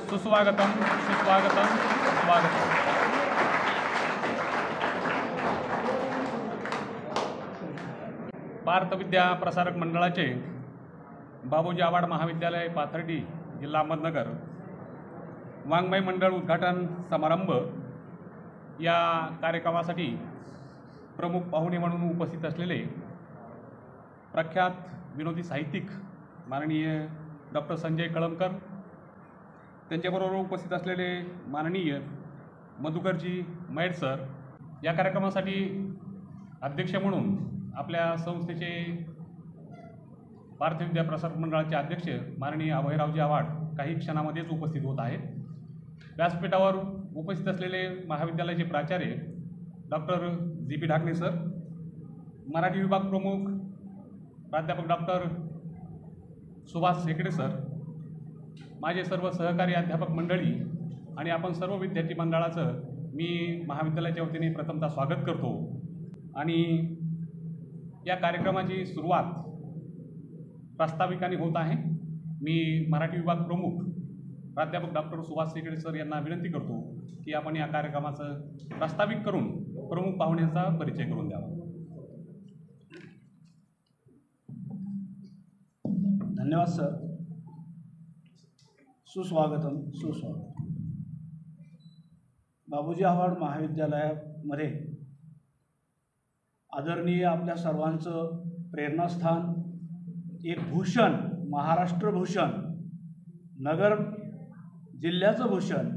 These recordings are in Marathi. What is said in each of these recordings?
सुस्वागतम सुस्वागतम सुस्वागतम। भारत विद्या प्रसारक मंडळाचे बाबूजी आव्हाड महाविद्यालय पाथर्डी जिल्हा अहमदनगर वाङ्मय मंडळ उद्घाटन समारंभ या कार्यक्रमासाठी प्रमुख पाहुणे म्हणून उपस्थित असलेले प्रख्यात विनोदी साहित्यिक माननीय डॉक्टर संजय कळमकर, त्यांच्याबरोबर उपस्थित असलेले माननीय मधुकरजी मैड सर, या कार्यक्रमासाठी अध्यक्ष म्हणून आपल्या संस्थेचे भारतीय विद्या प्रसारक मंडळाचे अध्यक्ष माननीय अभयरावजी आव्हाड काही क्षणामध्येच उपस्थित होत आहेत। व्यासपीठावर उपस्थित असलेले महाविद्यालयाचे प्राचार्य doctor G P. Dhakne sir, Marathi विभाग प्रमुख प्राध्यापक डॉक्टर सुभाष शेकडे सर, माझे सर्व सहकारी अध्यापक मंडळी आणि आपण सर्व विद्यार्थी मंडळाचं मी महाविद्यालयाच्या वतीने प्रथमतः स्वागत करतो। आणि या कार्यक्रमाची सुरुवात प्रास्ताविकाने होत आहे। मी मराठी विभाग प्रमुख प्राध्यापक डॉक्टर सुभाष शेकडे सर यांना विनंती करतो की आपण या कार्यक्रमाचं प्रास्ताविक करून प्रमुख पाहुण्यांचा परिचय करून द्यावा। धन्यवाद सर। सुस्वागतम सुस्वागतम। बाबूजी आव्हाड महाविद्यालयामध्ये आदरणीय आपल्या सर्वांचं प्रेरणास्थान, एक भूषण, महाराष्ट्र भूषण, नगर जिल्ह्याचं भूषण,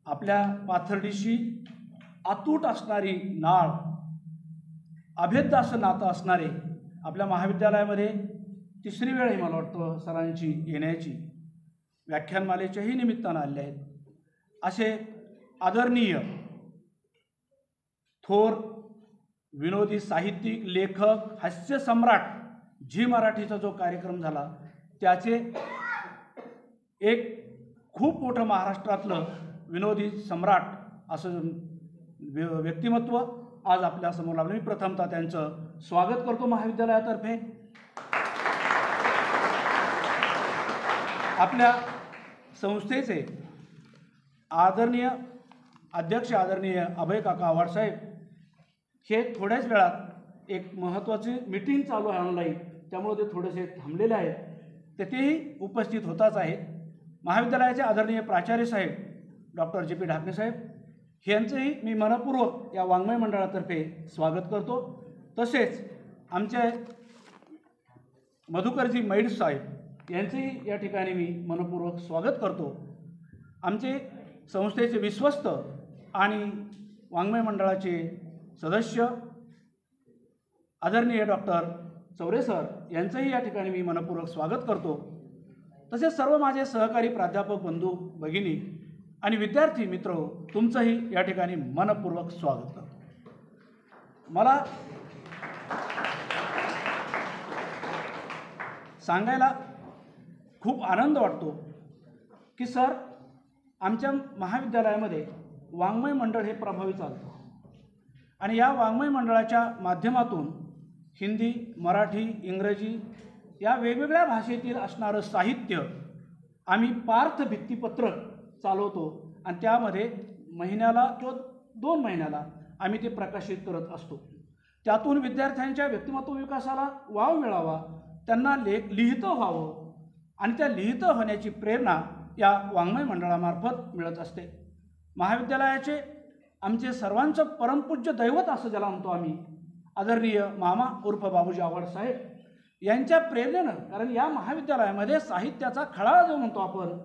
आपल्या पाथर्डीशी अतूट असणारी नाळ, अभेद्य असं नातं असणारे आपल्या महाविद्यालयामध्ये तिसरी वेळ ही मला वाटतं सरांची येण्याची व्याख्यानमालेच्याही निमित्तानं आले आहेत। असे आदरणीय थोर विनोदी साहित्यिक, लेखक, हास्य सम्राट, झी मराठीचा जो कार्यक्रम झाला त्याचे एक खूप मोठं महाराष्ट्रातलं विनोदी सम्राट असं व्यक्तिमत्व आज आपल्यासमोर लावलं। मी प्रथमतः त्यांचं स्वागत करतो महाविद्यालयातर्फे। आपल्या संस्थेचे आदरणीय अध्यक्ष आदरणीय अभय काका आव्हाड साहेब हे थोड्याच वेळात एक महत्त्वाची मीटिंग चालू आहे ऑनलाईन, त्यामुळे ते थोडेसे थांबलेले आहेत, तेही उपस्थित होताच आहेत। महाविद्यालयाचे आदरणीय प्राचार्य साहेब डॉक्टर जी.पी. ढाकणे साहेब यांचंही मी मनपूर्वक या वाङ्मय मंडळातर्फे स्वागत करतो। तसेच आमचे मधुकरजी मैड साहेब यांचेही या ठिकाणी मी मनपूर्वक स्वागत करतो। आमचे संस्थेचे विश्वस्त आणि वाङ्मय मंडळाचे सदस्य आदरणीय डॉक्टर चौरे सर यांचंही या ठिकाणी मी मनपूर्वक स्वागत करतो। तसेच सर्व माझे सहकारी प्राध्यापक बंधू भगिनी आणि विद्यार्थी मित्र, तुमचंही या ठिकाणी मनपूर्वक स्वागत करतो। मला सांगायला खूप आनंद वाटतो की सर, आमच्या महाविद्यालयामध्ये वाङ्मय मंडळ हे प्रभावी चालतं आणि या वाङ्मय मंडळाच्या माध्यमातून हिंदी, मराठी, इंग्रजी या वेगवेगळ्या भाषेतील असणारं साहित्य आम्ही पार्थ भित्तिपत्रक चालवतो आणि त्यामध्ये महिन्याला किंवा 2 महिन्याला आम्ही ते प्रकाशित करत असतो। त्यातून विद्यार्थ्यांच्या व्यक्तिमत्व विकासाला वाव मिळावा, त्यांना लिहितं व्हावं आणि त्या लिहितं होण्याची प्रेरणा या वाङ्मय मंडळामार्फत मिळत असते। महाविद्यालयाचे आमचे सर्वांचं परमपूज्य दैवत असं ज्याला म्हणतो आम्ही, आदरणीय मामा उर्फ बाबूजी आव्हाड साहेब यांच्या प्रेरणेनं, कारण या महाविद्यालयामध्ये साहित्याचा खळाळा जो म्हणतो आपण,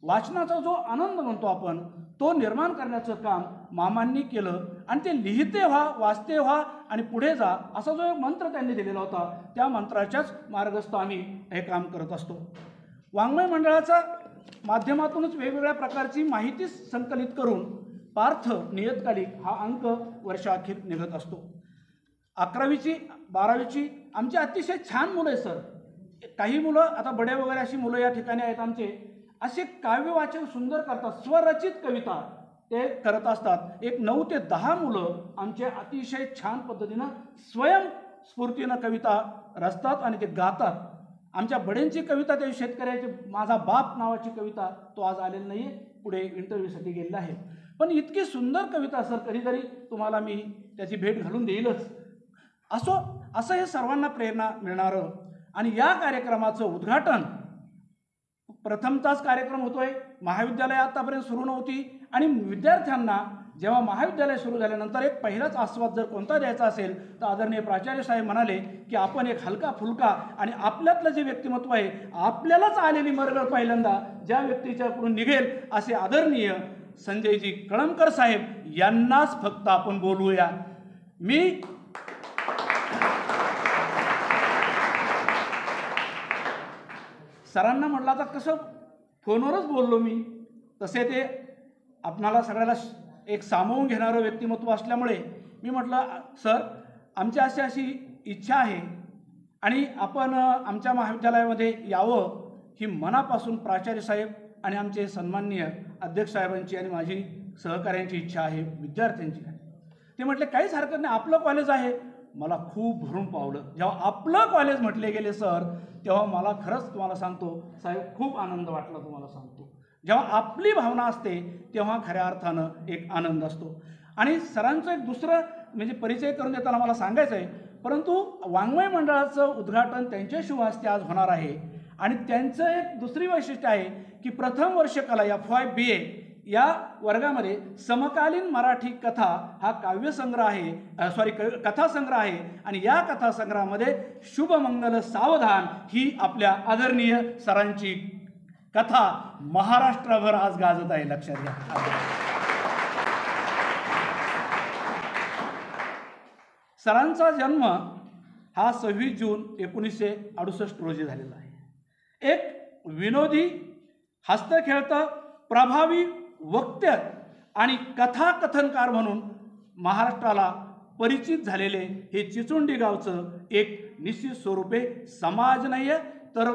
वाचनाचा जो आनंद म्हणतो आपण, तो निर्माण करण्याचं काम मामांनी केलं आणि ते लिहिते व्हा, वाचते व्हा आणि पुढे जा असा जो एक मंत्र त्यांनी दिलेला होता, त्या मंत्राच्याच मार्गस्थ आम्ही हे काम करत असतो। वाङ्मय मंडळाचा माध्यमातूनच वेगवेगळ्या प्रकारची माहिती संकलित करून पार्थ नियतकालिक हा अंक वर्षाअखेर निघत असतो। 11वीची 12वीची आमची अतिशय छान मुलं आहेत सर। काही मुलं आता बडे वगैरे अशी मुलं या ठिकाणी आहेत आमचे, असे काव्यवाचन सुंदर करतात, स्वरचित कविता ते करत असतात। एक 9 ते 10 मुलं आमचे अतिशय छान पद्धतीनं स्वयंस्फूर्तीनं कविता रचतात आणि ते गातात आमच्या बडेंची कविता, त्या शेतकऱ्याची माझा बाप नावाची कविता, तो आज आलेला नाही आहे, पुढे इंटरव्ह्यूसाठी गेलेला आहे. पण इतकी सुंदर कविता सर, कधीतरी तुम्हाला मी त्याची भेट घालून देईलच. असं हे सर्वांना प्रेरणा मिळणारं. आणि या कार्यक्रमाचं उद्घाटन, प्रथमताच कार्यक्रम होतोय, महाविद्यालय आतापर्यंत सुरू नव्हती, आणि विद्यार्थ्यांना जेव्हा महाविद्यालय सुरू झाल्यानंतर एक पहिलाच आस्वाद जर कोणता द्यायचा असेल तर आदरणीय प्राचार्य साहेब म्हणाले की आपण एक हलका फुलका आणि आपल्यातलं जे व्यक्तिमत्व आहे, आपल्यालाच आलेली मरगळ पहिल्यांदा ज्या व्यक्तीच्याकडून निघेल, असे आदरणीय संजयजी कळमकर साहेब यांनाच फक्त आपण बोलूया. मी सरांना म्हटलं आता कसं फोनवरच बोललो मी, तसे ते आपणाला सगळ्याला एक सामावून घेणारं व्यक्तिमत्व असल्यामुळे मी म्हटलं सर, आमची अशी इच्छा आहे आणि आपण आमच्या महाविद्यालयामध्ये यावं, ही मनापासून प्राचार्य साहेब आणि आमचे सन्माननीय अध्यक्ष साहेबांची आणि माझी सहकाऱ्यांची इच्छा आहे, विद्यार्थ्यांची आहे. ते म्हटले काहीच हरकत नाही, आपलं कॉलेज आहे. मला खूप भरून पावलं जेव्हा आपलं कॉलेज म्हटले गेले सर, तेव्हा मला खरंच तुम्हाला सांगतो साहेब, खूप आनंद वाटला. तुम्हाला सांगतो, जेव्हा आपली भावना असते तेव्हा खऱ्या अर्थानं एक आनंद असतो. आणि सरांचं एक दुसरं म्हणजे परिचय करून देताना मला सांगायचं आहे, परंतु वाङ्मय मंडळाचं उद्घाटन त्यांच्या शुभ हस्ते आज होणार आहे. आणि त्यांचं एक दुसरी वैशिष्ट्य आहे की प्रथम वर्ष कला FY BA या वर्गामध्ये समकालीन मराठी कथा हा काव्यसंग्रह आहे, कथासंग्रह आहे. आणि या कथासंग्रहामध्ये शुभमंगल सावधान ही आपल्या आदरणीय सरांची कथा महाराष्ट्रभर आज गाजत आहे, लक्षात घ्या. सरांचा जन्म हा 26 जून 1968 रोजी झालेला आहे. एक विनोदी, हस्तखेळतं, प्रभावी वक्ते आणि कथाकथनकार म्हणून महाराष्ट्राला परिचित झालेले हे चिचोंडी गावचं एक निश्चित स्वरूपे समाज नाही आहे, तर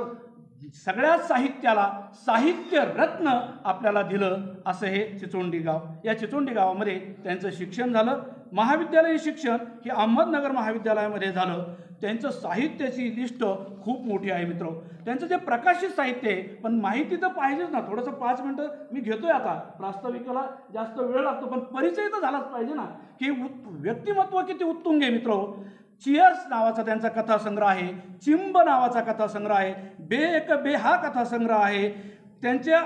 सगळ्याच साहित्याला साहित्य रत्न आपल्याला दिलं असं हे चिचोंडी गाव. या चिचोंडी गावामध्ये त्यांचं शिक्षण झालं. महाविद्यालयीन शिक्षण हे अहमदनगर महाविद्यालयामध्ये झालं. त्यांचं साहित्याची लिस्ट खूप मोठी आहे मित्र. त्यांचं जे प्रकाशित साहित्य आहे, पण माहिती तर पाहिजेच ना. थोडंसं 5 मिनटं मी घेतोय आता, प्रास्ताविकाला जास्त वेळ लागतो, पण परिचय तर झालाच पाहिजे ना की व्यक्तिमत्व किती उत्तुंग आहे मित्र. चिअर्स नावाचा त्यांचा कथासंग्रह आहे, चिंब नावाचा कथासंग्रह आहे, बे एक बे हा कथासंग्रह आहे. त्यांच्या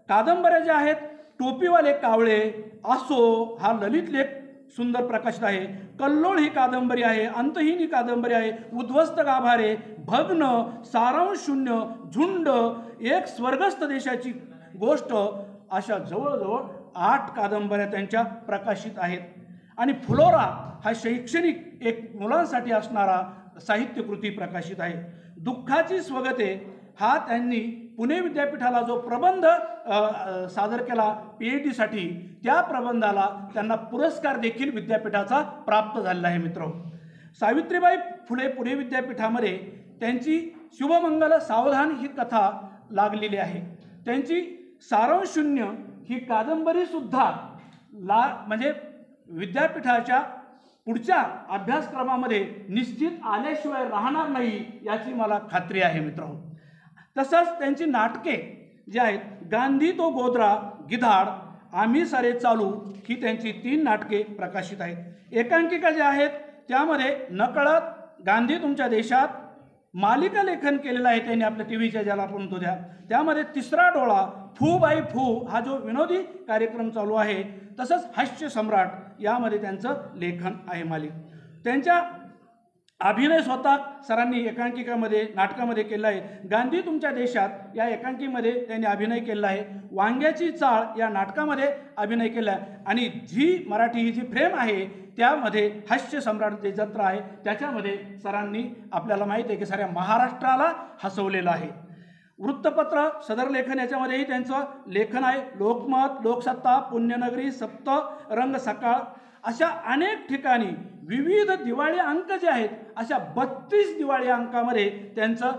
कादंबऱ्या ज्या आहेत, टोपीवाले कावळे, आसो हा ललित लेख सुंदर प्रकाशित आहे, कल्लोळ ही कादंबरी आहे, अंतहीन ही कादंबरी आहे, उद्ध्वस्त गाभारे, भग्न, सारांश शून्य, झुंड, एक स्वर्गस्थ देशाची गोष्ट, अशा जवळजवळ 8 कादंबऱ्या त्यांच्या प्रकाशित आहेत. आणि फ्लोरा हा शैक्षणिक एक मुलांसाठी असणारा साहित्यकृती प्रकाशित आहे. दुःखाची स्वगते हा त्यांनी पुणे विद्यापीठाला जो प्रबंध सादर केला PhD साठी, त्या प्रबंधाला त्यांना पुरस्कार देखील विद्यापीठाचा प्राप्त झालेला आहे मित्र. सावित्रीबाई फुले पुणे विद्यापीठामध्ये त्यांची शुभमंगल सावधान ही कथा लागलेली आहे. त्यांची सारांश शून्य ही कादंबरीसुद्धा म्हणजे विद्यापीठाच्या पुढच्या अभ्यासक्रमामध्ये निश्चित आल्याशिवाय राहणार नाही याची मला खात्री आहे मित्र. तसंच त्यांची नाटके जी आहेत, गांधी तो गोधरा, गिधाड, आम्ही सारे चालू ही त्यांची 3 नाटके प्रकाशित आहेत. एकांकिका ज्या आहेत त्यामध्ये नकळत, गांधी तुमच्या देशात, मालिका लेखन केलेलं आहे त्यांनी आपल्या टीव्हीच्या ज्याला आपण म्हणतो त्यामध्ये तिसरा डोळा, फू बाई फू हा जो विनोदी कार्यक्रम चालू आहे, तसंच हास्य सम्राट यामध्ये त्यांचं लेखन आहे मालिक. त्यांच्या अभिनय स्वतः सरांनी एकांकिकामध्ये नाटकामध्ये केला आहे. गांधी तुमच्या देशात या एकांकीमध्ये त्यांनी अभिनय केला आहे. वांग्याची चाळ या नाटकामध्ये अभिनय केला आहे. आणि झी मराठी ही जी फ्रेम आहे त्यामध्ये हास्य सम्राट जे जत्रा आहे त्याच्यामध्ये सरांनी आपल्याला माहीत आहे की साऱ्या महाराष्ट्राला हसवलेलं आहे. वृत्तपत्र सदर लेखन याच्यामध्येही त्यांचं लेखन आहे. लोकमत, लोकसत्ता, पुण्यनगरी, सप्त रंग सकाळ अशा अनेक ठिकाणी विविध दिवाळी अंक जे आहेत, अशा 32 दिवाळी अंकामध्ये त्यांचं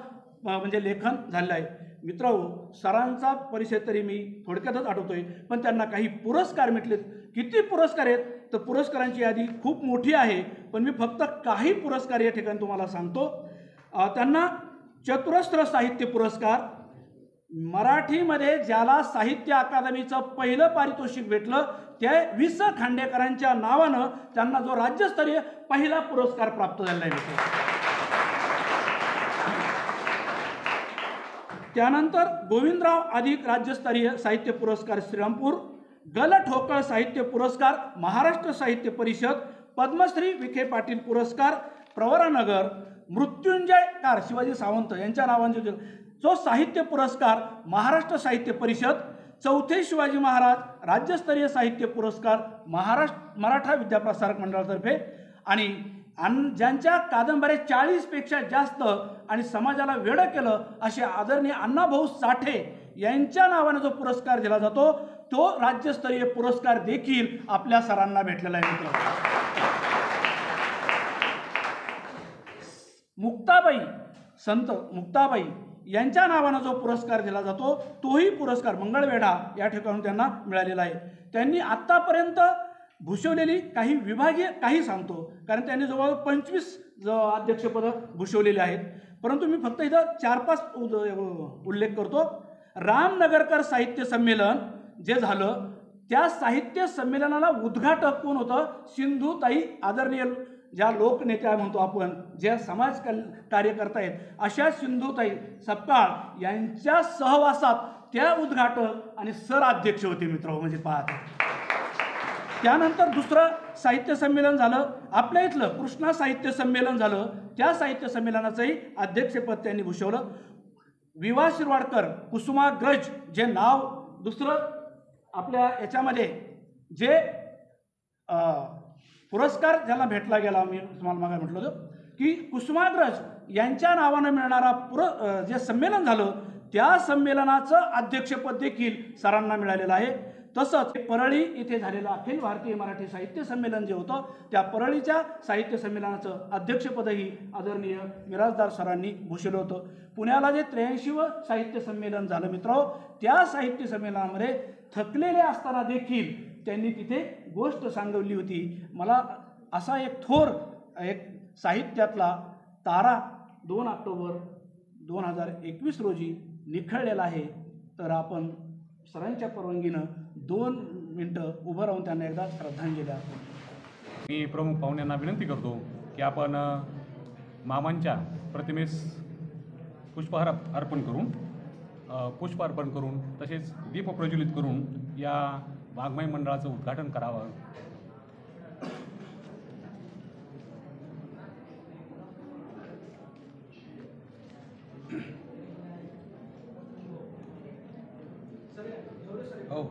म्हणजे लेखन झालेलं आहे. मित्रांनो, सरांचा परिचय तरी मी थोडक्यातच आठवतोय, पण त्यांना काही पुरस्कार मिळालेत. किती पुरस्कार आहेत तर पुरस्कारांची यादी खूप मोठी आहे, पण मी फक्त काही पुरस्कार या ठिकाणी तुम्हाला सांगतो. त्यांना चतुरस्र साहित्य पुरस्कार, मराठीमध्ये ज्याला साहित्य अकादमीचं पहिलं पारितोषिक भेटलं त्या वि. स. खांडेकरांच्या नावानं त्यांना जो राज्यस्तरीय पहिला पुरस्कार प्राप्त झालेला आहे. त्यानंतर गोविंदराव अधिक राज्यस्तरीय साहित्य पुरस्कार श्रीरामपूर, गल ठोकळ साहित्य पुरस्कार महाराष्ट्र साहित्य परिषद, पद्मश्री विखे पाटील पुरस्कार प्रवरानगर, मृत्युंजयकार शिवाजी सावंत यांच्या नावांचे जो साहित्य पुरस्कार महाराष्ट्र साहित्य परिषद, चौथे शिवाजी महाराज राज्यस्तरीय साहित्य पुरस्कार मराठा विद्याप्रसारक मंडळातर्फे आणि ज्यांच्या कादंबऱ्या 40पेक्षा जास्त आणि समाजाला वेडं केलं असे आदरणीय अण्णाभाऊ साठे यांच्या नावाने जो पुरस्कार दिला जातो तो राज्यस्तरीय पुरस्कार देखील आपल्या सरांना भेटलेला आहे. मित्र, मुक्ताबाई संत मुक्ताबाई यांच्या नावानं जो पुरस्कार दिला जातो तोही पुरस्कार मंगळवेढा या ठिकाणी त्यांना मिळालेला आहे. त्यांनी आत्तापर्यंत भूषवलेली काही विभागीय काही सांगतो कारण त्यांनी जवळ 25 अध्यक्षपदं भूषवलेली आहेत, परंतु मी फक्त इथं 4-5 उल्लेख करतो. रामनगरकर साहित्य संमेलन जे झालं त्या साहित्य संमेलनाला उद्घाटक कोण होतं? सिंधुताई, आदरणीय ज्या लोकनेत्या म्हणतो आपण, ज्या समाज कार्य करतायत अशा सिंधुताई सपकाळ यांच्या सहवासात त्या उद्घाटक आणि सराध्यक्ष होते. मित्र म्हणजे पाहत त्यानंतर दुसरं साहित्य संमेलन झालं आपल्या इथलं कृष्णा साहित्य संमेलन झालं. त्या साहित्य संमेलनाचंही अध्यक्षपद त्यांनी भूषवलं. विवा शिरवाडकर कुसुमाग्रज जे नाव दुसरं आपल्या याच्यामध्ये जे पुरस्कार ज्यांना भेटला गेला, मी तुम्हाला मागे म्हटलं होतं की कुसुमाग्रज यांच्या नावानं मिळणारा जे संमेलन झालं त्या संमेलनाचं अध्यक्षपद देखील सरांना मिळालेलं आहे. तसंच परळी इथे झालेलं अखिल भारतीय मराठी साहित्य संमेलन जे होतं त्या परळीच्या साहित्य संमेलनाचं अध्यक्षपदही आदरणीय मिराजदार सरांनी भूषवलं होतं. पुण्याला जे 83वं साहित्य संमेलन झालं मित्र, त्या साहित्य संमेलनामध्ये थकलेले असताना देखील त्यांनी तिथे गोष्ट सांगवली होती. मला असा एक थोर एक साहित्यातला तारा 2 ऑक्टोबर 2021 रोजी निखळलेला आहे. तर आपण सरांच्या परवानगीनं 2 मिनटं उभं राहून त्यांना एकदा श्रद्धांजली अर्पण. मी प्रमुख पाहुण्यांना विनंती करतो की आपण मामांच्या प्रतिमेस पुष्पहार अर्पण करून तसेच दीप प्रज्वलित करून या वाङ्मय मंडळाचं उद्घाटन करावं. हो,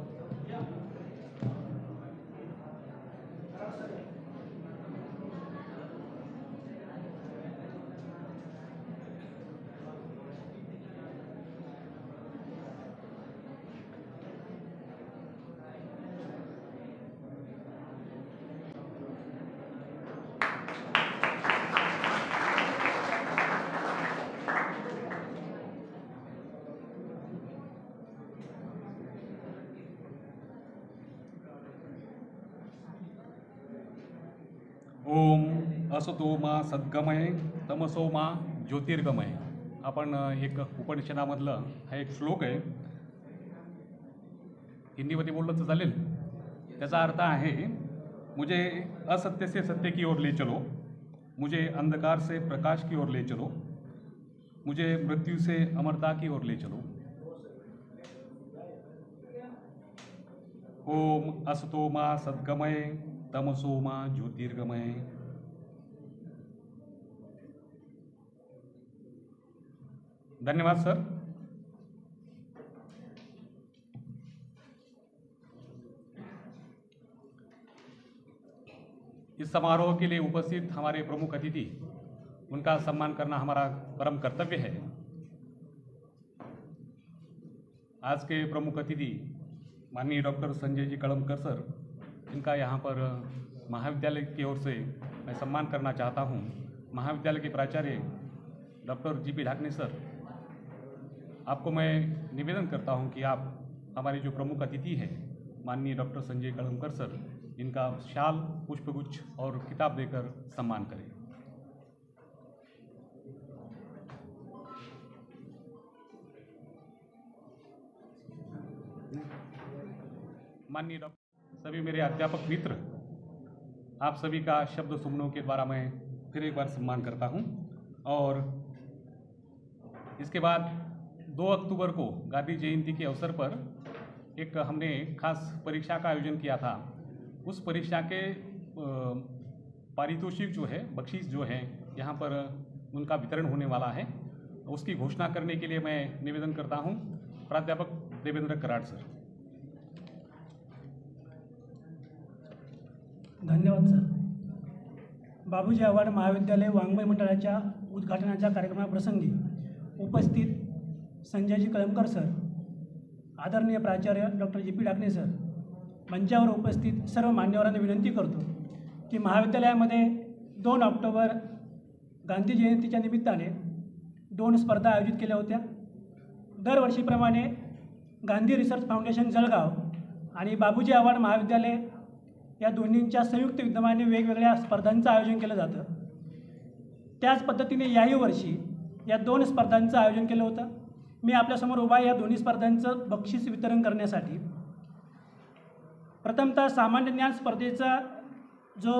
ओम असतो मा सद्गमय तमसो मा ज्योतिर्गमय. आपण एक उपनिषदामधलं हा एक श्लोक आहे, हिंदीमध्ये बोललं तर चालेल. त्याचा अर्थ आहे, मुझे असत्य से सत्य की ओर ले चलो, मुझे अंधकार से प्रकाश की ओर ले चलो, मुझे मृत्यु से अमरता की ओर ले चलो. ओम असतो मा सद्गमय तमसो मा ज्योतिर्गमय. धन्यवाद सर. इस समारोह के लिए उपस्थित हमारे प्रमुख अतिथि, उनका सम्मान करना हमारा परम कर्तव्य है. आज के प्रमुख अतिथि माननीय डॉक्टर संजय जी कळमकर सर, इनका यहाँ पर महाविद्यालय की ओर से मैं सम्मान करना चाहता हूँ. महाविद्यालय के प्राचार्य डॉक्टर जी.पी. ढाकणे सर, आपको मैं निवेदन करता हूँ कि आप हमारे जो प्रमुख अतिथि हैं माननीय डॉक्टर संजय कळमकर सर, इनका शाल, पुष्पगुच्छ और किताब देकर सम्मान करें. माननीय डॉक्टर, सभी मेरे अध्यापक मित्र, आप सभी का शब्द सुमनों के द्वारा मैं फिर एक बार सम्मान करता हूं। और इसके बाद 2 अक्टूबर को गांधी जयंती के अवसर पर एक हमने खास परीक्षा का आयोजन किया था। उस परीक्षा के पारितोषिक जो है, बख्शीश जो है, यहाँ पर उनका वितरण होने वाला है। उसकी घोषणा करने के लिए मैं निवेदन करता हूँ प्राध्यापक देवेंद्र कराड़ सर। धन्यवाद सर। बाबूजी आव्हाड महाविद्यालय वाङ्मय मंडळाच्या उद्घाटनाच्या कार्यक्रमाप्रसंगी उपस्थित संजयजी कळमकर सर, आदरणीय प्राचार्य डॉक्टर जी.पी. ढाकणे सर, मंचावर उपस्थित सर्व मान्यवरांना विनंती करतो की महाविद्यालयामध्ये 2 ऑक्टोबर गांधी जयंतीच्या निमित्ताने 2 स्पर्धा आयोजित केल्या होत्या। दरवर्षीप्रमाणे गांधी रिसर्च फाउंडेशन जळगाव आणि बाबूजी आव्हाड महाविद्यालय या दोन्हींच्या संयुक्त विद्यमाने वेगवेगळ्या स्पर्धांचं आयोजन केलं जातं। त्याच पद्धतीने याही वर्षी या 2 स्पर्धांचं आयोजन केलं होतं। मी आपल्यासमोर उभा आहे या दोन्ही स्पर्धांचं बक्षीस वितरण करण्यासाठी। प्रथमतः सामान्य ज्ञान स्पर्धेचा जो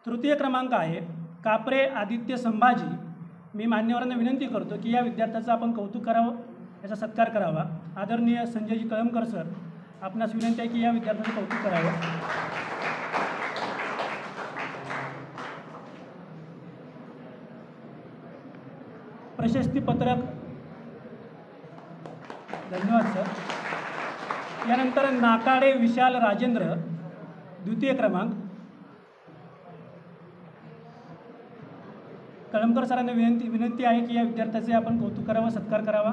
तृतीय क्रमांक आहे, कापरे आदित्य संभाजी, मी मान्यवरांना विनंती करतो की या विद्यार्थ्याचं आपण कौतुक करावं, याचा सत्कार करावा। आदरणीय संजयजी कळमकर सर, आपणास विनंती आहे की या विद्यार्थ्याचं कौतुक करावं। प्रशस्ती पत्रक, धन्यवाद सर। यानंतर नाकाडे विशाल राजेंद्र, द्वितीय क्रमांक। कळमकर सरांना विनंती आहे की या विद्यार्थ्याचे आपण कौतुक करावं, सत्कार करावा।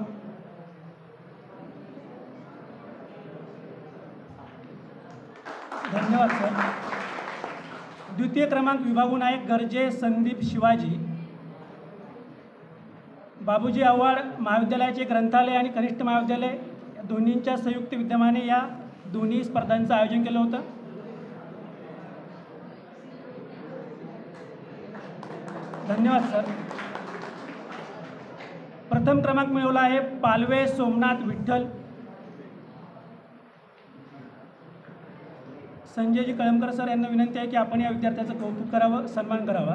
धन्यवाद सर। द्वितीय क्रमांक विभागून आहे गरजे संदीप शिवाजी। बाबूजी आव्हाड महाविद्यालयाचे ग्रंथालय आणि कनिष्ठ महाविद्यालय या दोन्हींच्या संयुक्त विद्यमाने या दोन्ही स्पर्धांचं आयोजन केलं होतं। धन्यवाद सर। प्रथम क्रमांक मिळवला आहे पालवे सोमनाथ विठ्ठल। संजयजी कळमकर सर यांना विनंती आहे की आपण या विद्यार्थ्याचं कौतुक करावं, सन्मान करावा।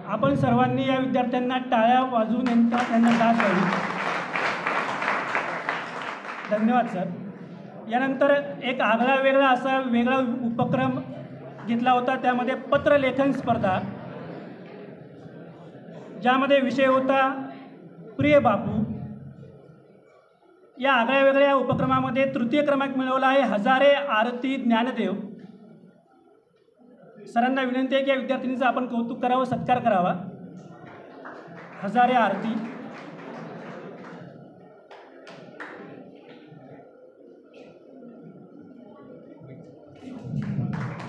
आपण सर्वांनी या विद्यार्थ्यांना टाळ्या वाजवून त्यांना दाद द्यावी। धन्यवाद सर। यानंतर एक आगळा वेगळा असा वेगळा उपक्रम घेतला होता, त्यामध्ये पत्रलेखन स्पर्धा, ज्यामध्ये विषय होता प्रिय बापू। या आगळ्या वेगळ्या उपक्रमामध्ये तृतीय क्रमांक मिळवला आहे हजारे आरती ज्ञानदेव। सरांना विनंती आहे की या विद्यार्थिनीचं आपण कौतुक करावं, सत्कार करावा। हजारे आरती।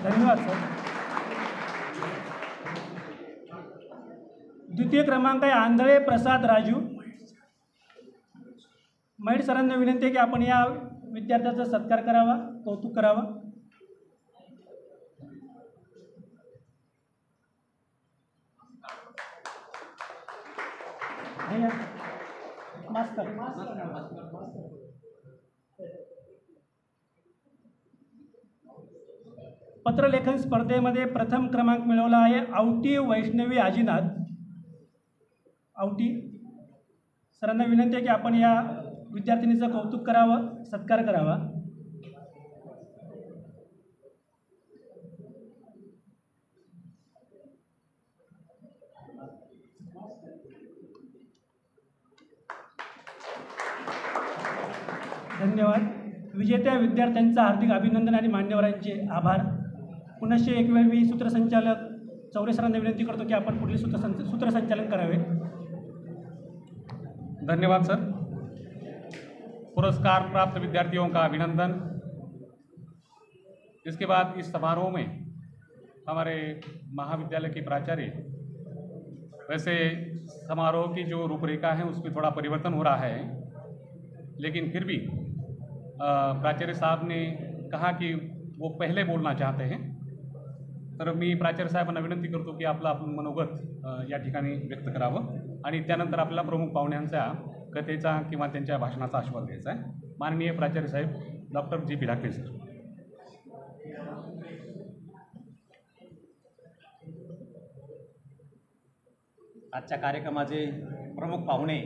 धन्यवाद सर। द्वितीय क्रमांक आहे आंधळे प्रसाद राजू। मैड सरांना विनंती आहे की आपण या विद्यार्थ्याचा सत्कार करावा, कौतुक करावा। पत्रलेखन स्पर्धेमध्ये प्रथम क्रमांक मिळवला आहे आवटी वैष्णवी आजीनाथ। आवटी सरांना विनंती आहे की आपण या विद्यार्थिनीचं कौतुक करावं, सत्कार करावा। धन्यवाद। विजेत्या विद्यार्थ्यांचं हार्दिक अभिनंदन आणि मान्यवरांचे आभार। पुनश्च एक वेळ मी सूत्रसंचालक चौरे सरांना विनंती करतो की आपण पुढील सूत्रसंचालन करावे। धन्यवाद सर। पुरस्कार प्राप्त विद्यार्थियों का अभिनंदन। इसके बाद इस समारोह में हमारे महाविद्यालय के प्राचार्य, वैसे समारोह की जो रूपरेखा है उसमें थोड़ा परिवर्तन हो रहा है, लेकिन फिर भी प्राचार्य साहब ने कहा कि वो पहले बोलना चाहते हैं, तर मी प्राचार्य साहेबांना विनंती करतो की आपण मनोगत या ठिकाणी व्यक्त करावं आणि त्यानंतर आपल्याला प्रमुख पाहुण्यांच्या कथेचा किंवा त्यांच्या भाषणाचा आस्वाद घ्यायचा आहे. माननीय प्राचार्य साहेब डॉक्टर जी.पी. ढाकणे सर. आजच्या कार्यक्रमाचे प्रमुख पाहुणे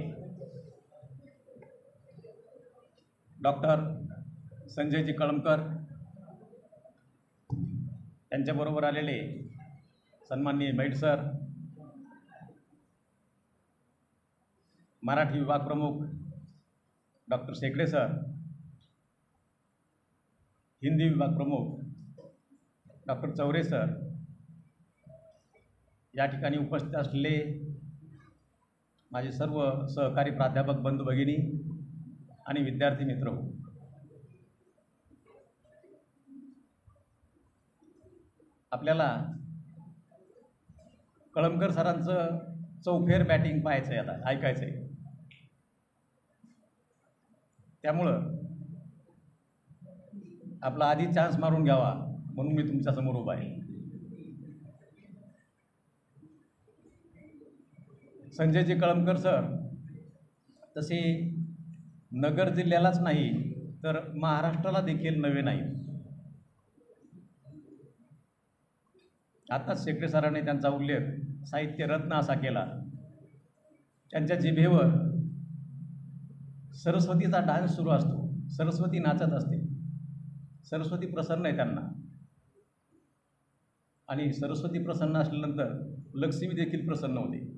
डॉक्टर संजयजी कळमकर, त्यांच्याबरोबर आलेले सन्माननीय मैड सर, मराठी विभाग प्रमुख डॉक्टर शेकडे सर, हिंदी विभाग प्रमुख डॉक्टर चौरे सर, या ठिकाणी उपस्थित असलेले माझे सर्व सहकारी प्राध्यापक बंधू भगिनी आणि विद्यार्थी मित्र, आपल्याला कळमकर सरांचं चौफेर बॅटिंग पाहायचं आहे, आता ऐकायचं आहे. त्यामुळं आपला आधी चान्स मारून घ्यावा म्हणून मी तुमच्यासमोर उभा आहे. संजयजी कळमकर सर तसे नगर जिल्ह्यालाच नाही तर महाराष्ट्राला देखील नवे नाही. आताच शेकडे सरांनी त्यांचा उल्लेख साहित्य रत्न असा केला. त्यांच्या जिभेवर सरस्वतीचा डान्स सुरू असतो, सरस्वती नाचत असते, सरस्वती प्रसन्न आहे त्यांना, आणि सरस्वती प्रसन्न असल्यानंतर लक्ष्मी देखील प्रसन्न होते.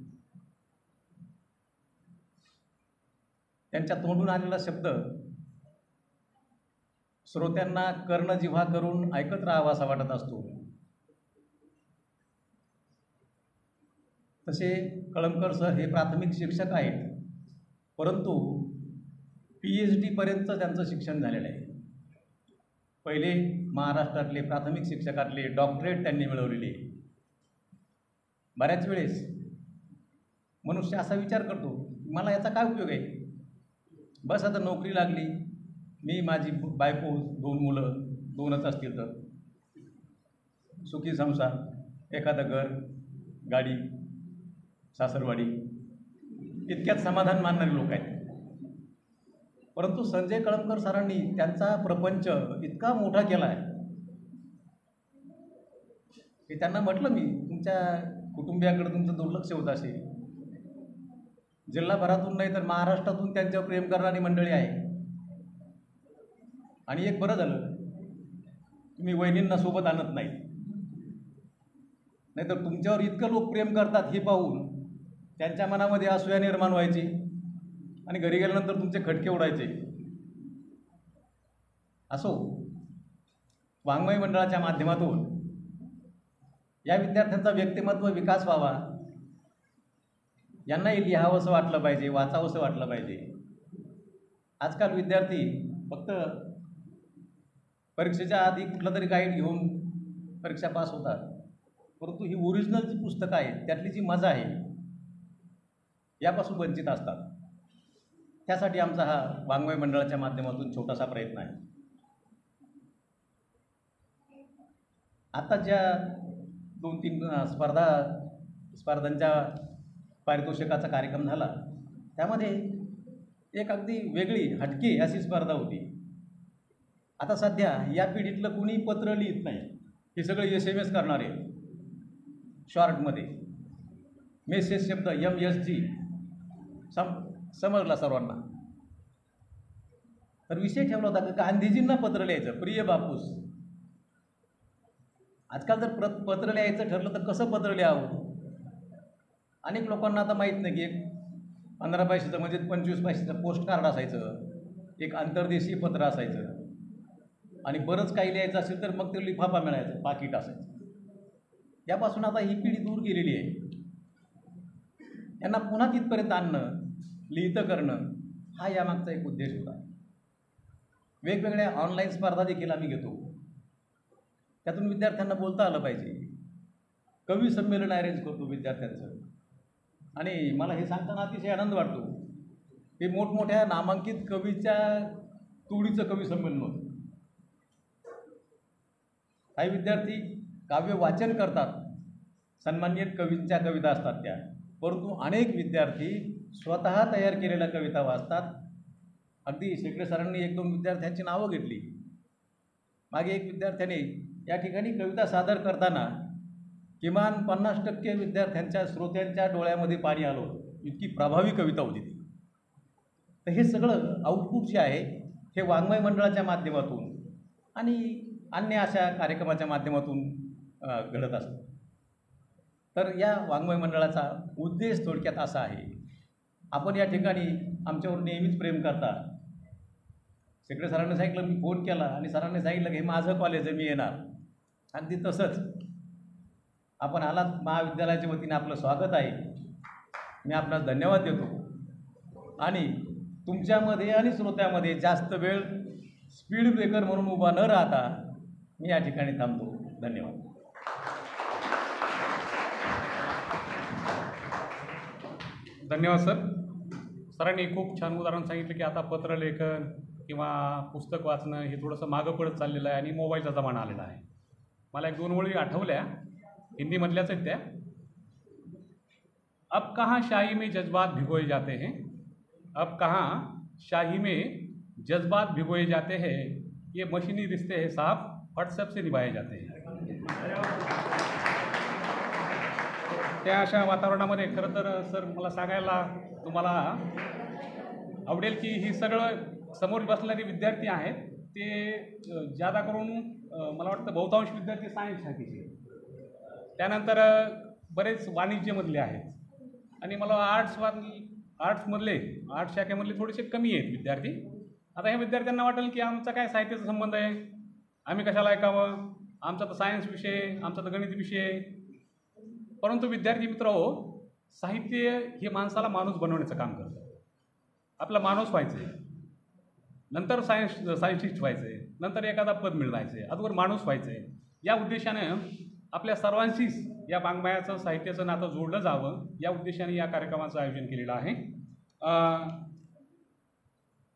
त्यांच्या तोंडून आलेला शब्द श्रोत्यांना कर्णजिव्हा करून ऐकत राहावा असा वाटत असतो. तसे कळमकर सर हे प्राथमिक शिक्षक आहेत, परंतु PhD पर्यंत त्यांचं शिक्षण झालेलं आहे. पहिले महाराष्ट्रातले प्राथमिक शिक्षकातले डॉक्टरेट त्यांनी मिळवलेली. बऱ्याच वेळेस मनुष्य असा विचार करतो, मला याचा काय उपयोग आहे, बस आता नोकरी लागली, मी माझी बायको 2 मुलं 2च असतील तर सुखी संसार, एखादं घर, गाडी, सासरवाडी, इतक्यात समाधान मानणारे लोक आहेत. परंतु संजय कळमकर सरांनी त्यांचा प्रपंच इतका मोठा केला आहे की त्यांना म्हटलं मी, तुमच्या कुटुंबियाकडे तुमचं दुर्लक्ष होत असेल. जिल्हाभरातून नाही तर महाराष्ट्रातून त्यांच्यावर प्रेम करणारी मंडळी आहे. आणि एक बरं झालं तुम्ही वहिनींना सोबत आणत नाही, नाहीतर तुमच्यावर इतकं लोक प्रेम करतात हे पाहून त्यांच्या मनामध्ये असूया निर्माण व्हायची आणि घरी गेल्यानंतर तुमचे खटके उडायचे. असो, वाङ्मय मंडळाच्या माध्यमातून या विद्यार्थ्यांचा व्यक्तिमत्व विकास व्हावा, यांनाही लिहावंसं वाटलं पाहिजे, वाचावंसं वाटलं पाहिजे. आजकाल विद्यार्थी फक्त परीक्षेच्या आधी कुठलं तरी गाईड घेऊन परीक्षा पास होतात, परंतु ही ओरिजिनल जी पुस्तकं आहेत त्यातली जी मजा आहे यापासून वंचित असतात. त्यासाठी आमचा हा वाङ्मय मंडळाच्या माध्यमातून छोटासा प्रयत्न आहे. आता ज्या 2-3 स्पर्धांच्या पारितोषिकाचा कार्यक्रम झाला, त्यामध्ये एक अगदी वेगळी हटके अशी स्पर्धा होती. आता सध्या या पिढीतलं कुणी पत्र लिहित नाही, हे सगळे SMS करणारे. शॉर्टमध्ये मेसेज शब्द MSG समजला सर्वांना. तर विषय ठेवला होता की गांधीजींना पत्र लिहायचं, प्रिय बापूस. आजकाल जर पत्र लिहायचं ठरलं तर कसं पत्र लिहावं, अनेक लोकांना आता माहीत नाही की एक 15 पैशाचं म्हणजे 25 पैशाचं पोस्ट कार्ड असायचं, एक अंतर्देशीय पत्र असायचं, आणि बरंच काही लिहायचं असेल तर मग ते लिफाफा मिळायचं, पाकिट असायचं. यापासून आता ही पिढी दूर गेलेली आहे. यांना पुन्हा तिथपर्यंत आणणं, लिहितं करणं, हा यामागचा एक उद्देश होता. वेगवेगळ्या ऑनलाईन स्पर्धा देखील आम्ही घेतो, त्यातून विद्यार्थ्यांना बोलता आलं पाहिजे. कवी संमेलन अरेंज करतो विद्यार्थ्यांचं, आणि मला हे सांगताना अतिशय आनंद वाटतो हे मोठमोठ्या नामांकित कवीच्या तोडीचं कवी संमेलन होतं. काही विद्यार्थी काव्य वाचन करतात, सन्माननीय कवींच्या कविता असतात त्या, परंतु अनेक विद्यार्थी स्वतः तयार केलेल्या कविता वाचतात. अगदी शेकडे सरांनी 1-2 विद्यार्थ्यांची नावं घेतली. मागे एक विद्यार्थ्याने या ठिकाणी कविता सादर करताना किमान 50% विद्यार्थ्यांच्या श्रोत्यांच्या डोळ्यामध्ये पाणी आलं होतं, इतकी प्रभावी कविता होती ती. तर हे सगळं आउटपुट जे आहे हे वाङ्मय मंडळाच्या माध्यमातून आणि अन्य अशा कार्यक्रमाच्या माध्यमातून घडत असतं. तर या वाङ्मय मंडळाचा उद्देश थोडक्यात असा आहे, आपण या ठिकाणी आमच्यावर नेहमीच प्रेम करता. शेकडे सरांनी सांगितलं, मी फोन केला आणि सरांनी सांगितलं की हे माझं कॉलेज आहे, मी येणार. अगदी तसंच आपण आलात, महाविद्यालयाच्या वतीने आपलं स्वागत आहे. मी आपणास धन्यवाद देतो आणि तुमच्यामध्ये आणि श्रोत्यामध्ये जास्त वेळ स्पीड ब्रेकर म्हणून उभा न राहता मी या ठिकाणी थांबतो. धन्यवाद. धन्यवाद सर. सरांनी खूप छान उदाहरण सांगितलं की आता पत्रलेखन किंवा पुस्तक वाचणं हे थोडंसं मागं पडत चाललेलं आहे आणि मोबाईलचा जमाना आलेला आहे. मला 1-2 ओळी आठवल्या, हिंदीमधल्याच आहेत त्या. अब कहाँ शाही में जज्बात भिगोए जाते हैं, अब कहाँ शाही में जज्बात भिगोए जाते हैं, ये मशीनी रिश्ते हैं साहब, व्हाट्सएप से निभाए जाते हैं. त्या अशा वातावरणामध्ये खरं तर सर मला सांगायला तुम्हाला आवडेल की ही सगळं समोर बसणारे विद्यार्थी आहेत ते जादा करून मला वाटतं बहुतांश विद्यार्थी सायन्स शाखेचे, त्यानंतर बरेच वाणिज्यमधले आहेत आणि मला आर्ट्स शाखेमधले थोडेसे कमी आहेत विद्यार्थी. आता ह्या विद्यार्थ्यांना वाटेल की आमचा काय साहित्याचा संबंध आहे, आम्ही कशाला ऐकावं, आमचा तर सायन्स विषय, आमचा तर गणित विषय. परंतु विद्यार्थी मित्र हो, साहित्य हे माणसाला माणूस बनवण्याचं काम करतं. आपला माणूस व्हायचं आहे, नंतर सायन्टिस्ट व्हायचं आहे, नंतर एखादा पद मिळवायचं आहे, अगोदर माणूस व्हायचं आहे. या उद्देशानं आपल्या सर्वांशीच या वाङ्मयाचं साहित्याचं नातं जोडलं जावं या उद्देशाने या कार्यक्रमाचं आयोजन केलेलं आहे.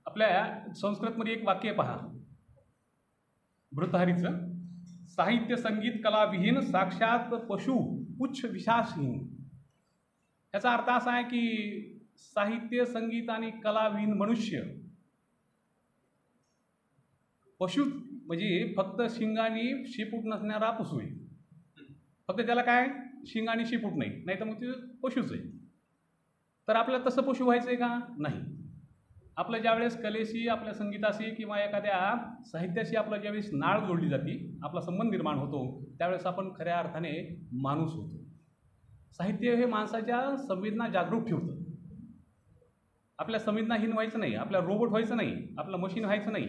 आपल्या संस्कृतमध्ये एक वाक्य पहा, भृतहरीचं, साहित्य संगीत कलाविहीन साक्षात पशु पुच्छ विशासहीन. याचा अर्थ असा आहे की साहित्य संगीत आणि कलाविहीन मनुष्य, पशु म्हणजे फक्त शिंग आणि शेपूट नसणारा पशु आहे. फक्त त्याला काय शिंग आणि शेपूट नाही तर मग ते पशुच आहे. तर आपल्याला तसं पशु व्हायचं आहे का? नाही. आपलं ज्यावेळेस कलेशी, आपल्या संगीताशी किंवा एखाद्या साहित्याशी आपलं ज्यावेळेस नाळ जोडली जाते, आपला संबंध निर्माण होतो, त्यावेळेस आपण खऱ्या अर्थाने माणूस होतो. साहित्य हे माणसाच्या संवेदना जागरूक ठेवतं. आपल्या संवेदनाहीन व्हायचं नाही, आपल्या रोबोट व्हायचं नाही, आपलं मशीन व्हायचं नाही.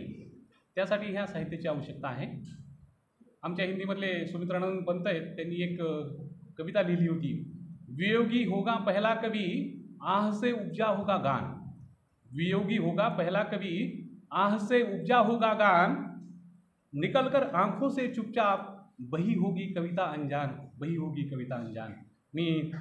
त्यासाठी ह्या साहित्याची आवश्यकता आहे. आमच्या हिंदीमधले सुमित्रानंद पंत आहेत, त्यांनी एक कविता लिहिली होती, वियोगी होगा पहला कवी आह से उपजा होगा गान. वियोगी होगा पहला कवि आह से उपजा होगा गान, निकल कर आंखों से चुपचाप बही होगी कविता अनजान, बही होगी कविता अनजान. मी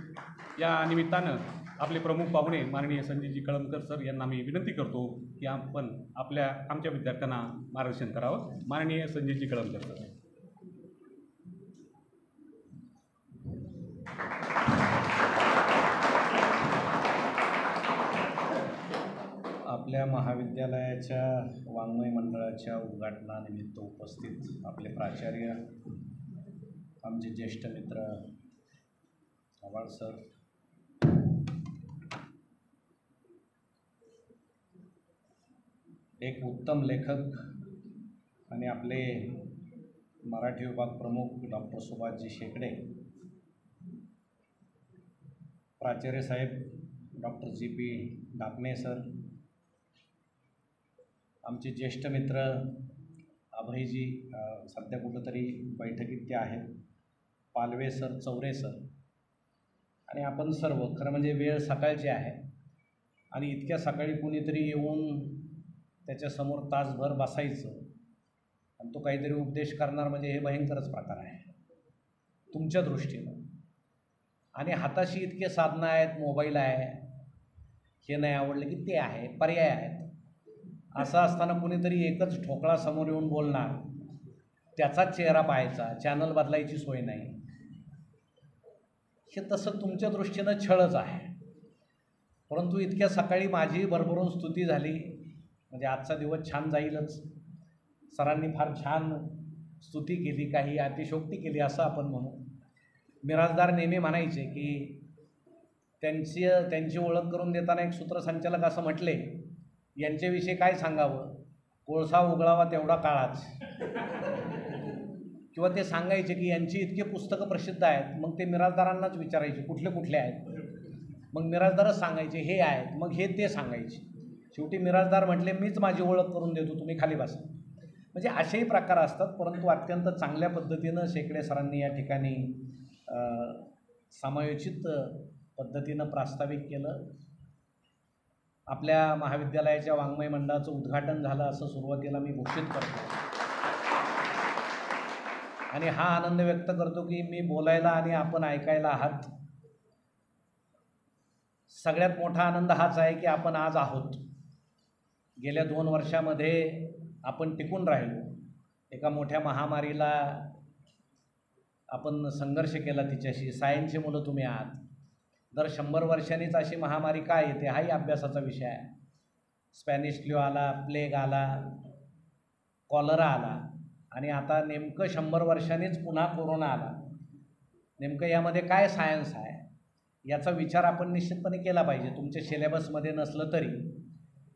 या निमित्तानं आपले प्रमुख पाहुणे माननीय संजयजी कळमकर सर यांना मी विनंती करतो की आपण आमच्या विद्यार्थ्यांना मार्गदर्शन करावं. माननीय संजयजी कळमकर सर. आपल्या महाविद्यालयाच्या वाङ्मय मंडळाच्या उद्घाटनानिमित्त उपस्थित आपले प्राचार्य, आमचे ज्येष्ठ मित्र आव्हाड सर, एक उत्तम लेखक आणि आपले मराठी विभाग प्रमुख डॉक्टर सुभाषजी शेकडे, प्राचार्य साहेब डॉक्टर जी.पी. ढाकणे सर, आमचे ज्येष्ठ मित्र अभयजी सध्या कुठंतरी बैठकीत ते आहेत, पालवे सर, चौरे सर आणि आपण सर्व. खरं म्हणजे वेळ सकाळची आहे आणि इतक्या सकाळी कुणीतरी येऊन त्याच्यासमोर तासभर बसायचं आणि तो काहीतरी उपदेश करणार म्हणजे हे भयंकरच प्रकार आहे तुमच्या दृष्टीनं. आणि हाताशी इतके साधनं आहेत, मोबाईल आहे, हे नाही आवडलं की ते आहे, पर्याय आहेत. असं असताना कुणीतरी एकच ठोकळा समोर येऊन बोलणार त्याचाच चेहरा पाहायचा, चॅनल बदलायची सोय नाही. हे तसं तुमच्या दृष्टीनं छळच आहे. परंतु इतक्या सकाळी माझी भरभरून स्तुती झाली, म्हणजे आजचा दिवस छान जाईलच. सरांनी फार छान स्तुती केली, काही अतिशयोक्ती केली असं आपण म्हणू. मिराजदार नेहमी म्हणायचे की त्यांची ओळख करून देताना एक सूत्रसंचालक असं म्हटले, यांच्याविषयी काय सांगावं, कोळसा उगळावा तेवढा काळाच. किंवा ते सांगायचे की यांची इतकी पुस्तकं प्रसिद्ध आहेत. मग ते मिराजदारांनाच विचारायचे कुठले कुठले आहेत. मग मिराजदारच सांगायचे हे आहेत, मग हे ते सांगायचे. शेवटी मिराजदार म्हटले मीच माझी ओळख करून देतो, तुम्ही खाली बसा. म्हणजे असेही प्रकार असतात. परंतु अत्यंत चांगल्या पद्धतीनं शेकडे सरांनी या ठिकाणी समायोजित पद्धतीनं प्रास्ताविक केलं. आपल्या महाविद्यालयाच्या वाङ्मय मंडळाचं उद्घाटन झालं असं सुरुवातीला मी घोषित करतो. आणि हा आनंद व्यक्त करतो की मी बोलायला आणि आपण ऐकायला आहात. सगळ्यात मोठा आनंद हाच आहे की आपण आज आहोत. गेल्या 2 वर्षामध्ये आपण टिकून राहिलो. एका मोठ्या महामारीला आपण संघर्ष केला तिच्याशी. सायन्सची मुलं तुम्ही आहात. दर 100 वर्षांनीच अशी महामारी काय येते हाही अभ्यासाचा विषय आहे. स्पॅनिश फ्लू आला, प्लेग आला, कॉलरा आला आणि आता नेमकं 100 वर्षांनीच पुन्हा कोरोना आला. नेमकं यामध्ये काय सायन्स आहे याचा विचार आपण निश्चितपणे केला पाहिजे, तुमच्या सिलेबसमध्ये नसलं तरी.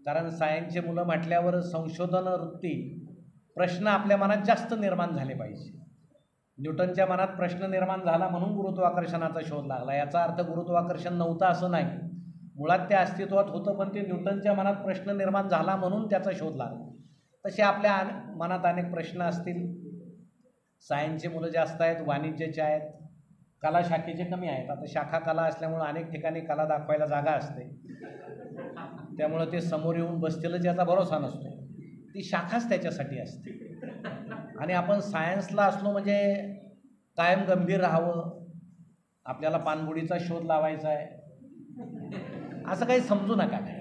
कारण सायन्सचे मुलं म्हटल्यावर संशोधन वृत्ती, प्रश्न आपल्या मनात जास्त निर्माण झाले पाहिजे. न्यूटनच्या मनात प्रश्न निर्माण झाला म्हणून गुरुत्वाकर्षणाचा शोध लागला. याचा अर्थ गुरुत्वाकर्षण नव्हतं असं नाही. मुळात ते अस्तित्वात होतं, पण ते न्यूटनच्या मनात प्रश्न निर्माण झाला म्हणून त्याचा शोध लागला. तसे आपल्या मनात अनेक प्रश्न असतील. सायन्सचे मुलं जास्त आहेत, वाणिज्याचे आहेत, कला शाखेचे कमी आहेत. आता शाखा कला असल्यामुळं अनेक ठिकाणी कला दाखवायला जागा असते, त्यामुळं ते समोर येऊन बसतीलच याचा भरोसा नसतो. ती शाखाच त्याच्यासाठी असते. आणि आपण सायन्सला असलो म्हणजे कायम गंभीर राहावं, आपल्याला पाणबुडीचा शोध लावायचा आहे असं काही समजू नका. काय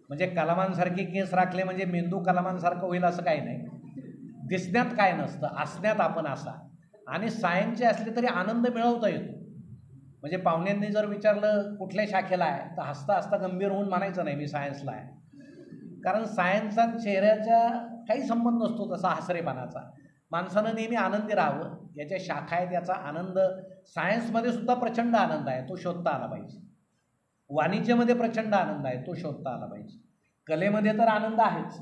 म्हणजे कलामांसारखे केस राखले म्हणजे मेंदू कलामांसारखं होईल असं काही नाही. दिसण्यात काय नसतं, असण्यात आपण असा. आणि सायन्सचे असले तरी आनंद मिळवता येतो. म्हणजे पाहुण्यांनी जर विचारलं कुठल्या शाखेला आहे तर हसता हसता गंभीर होऊन म्हणायचं नाही मी सायन्सला आहे. कारण सायन्सचा चेहऱ्याचा काही संबंध नसतो तसा हसरेपणाचा. माणसानं नेहमी आनंदी राहावं. याच्या शाखा आहेत, याचा आनंद सायन्समध्ये सुद्धा प्रचंड आनंद आहे, तो शोधता आला पाहिजे. वाणिज्यामध्ये प्रचंड आनंद आहे, तो शोधता आला पाहिजे. कलेमध्ये तर आनंद आहेच.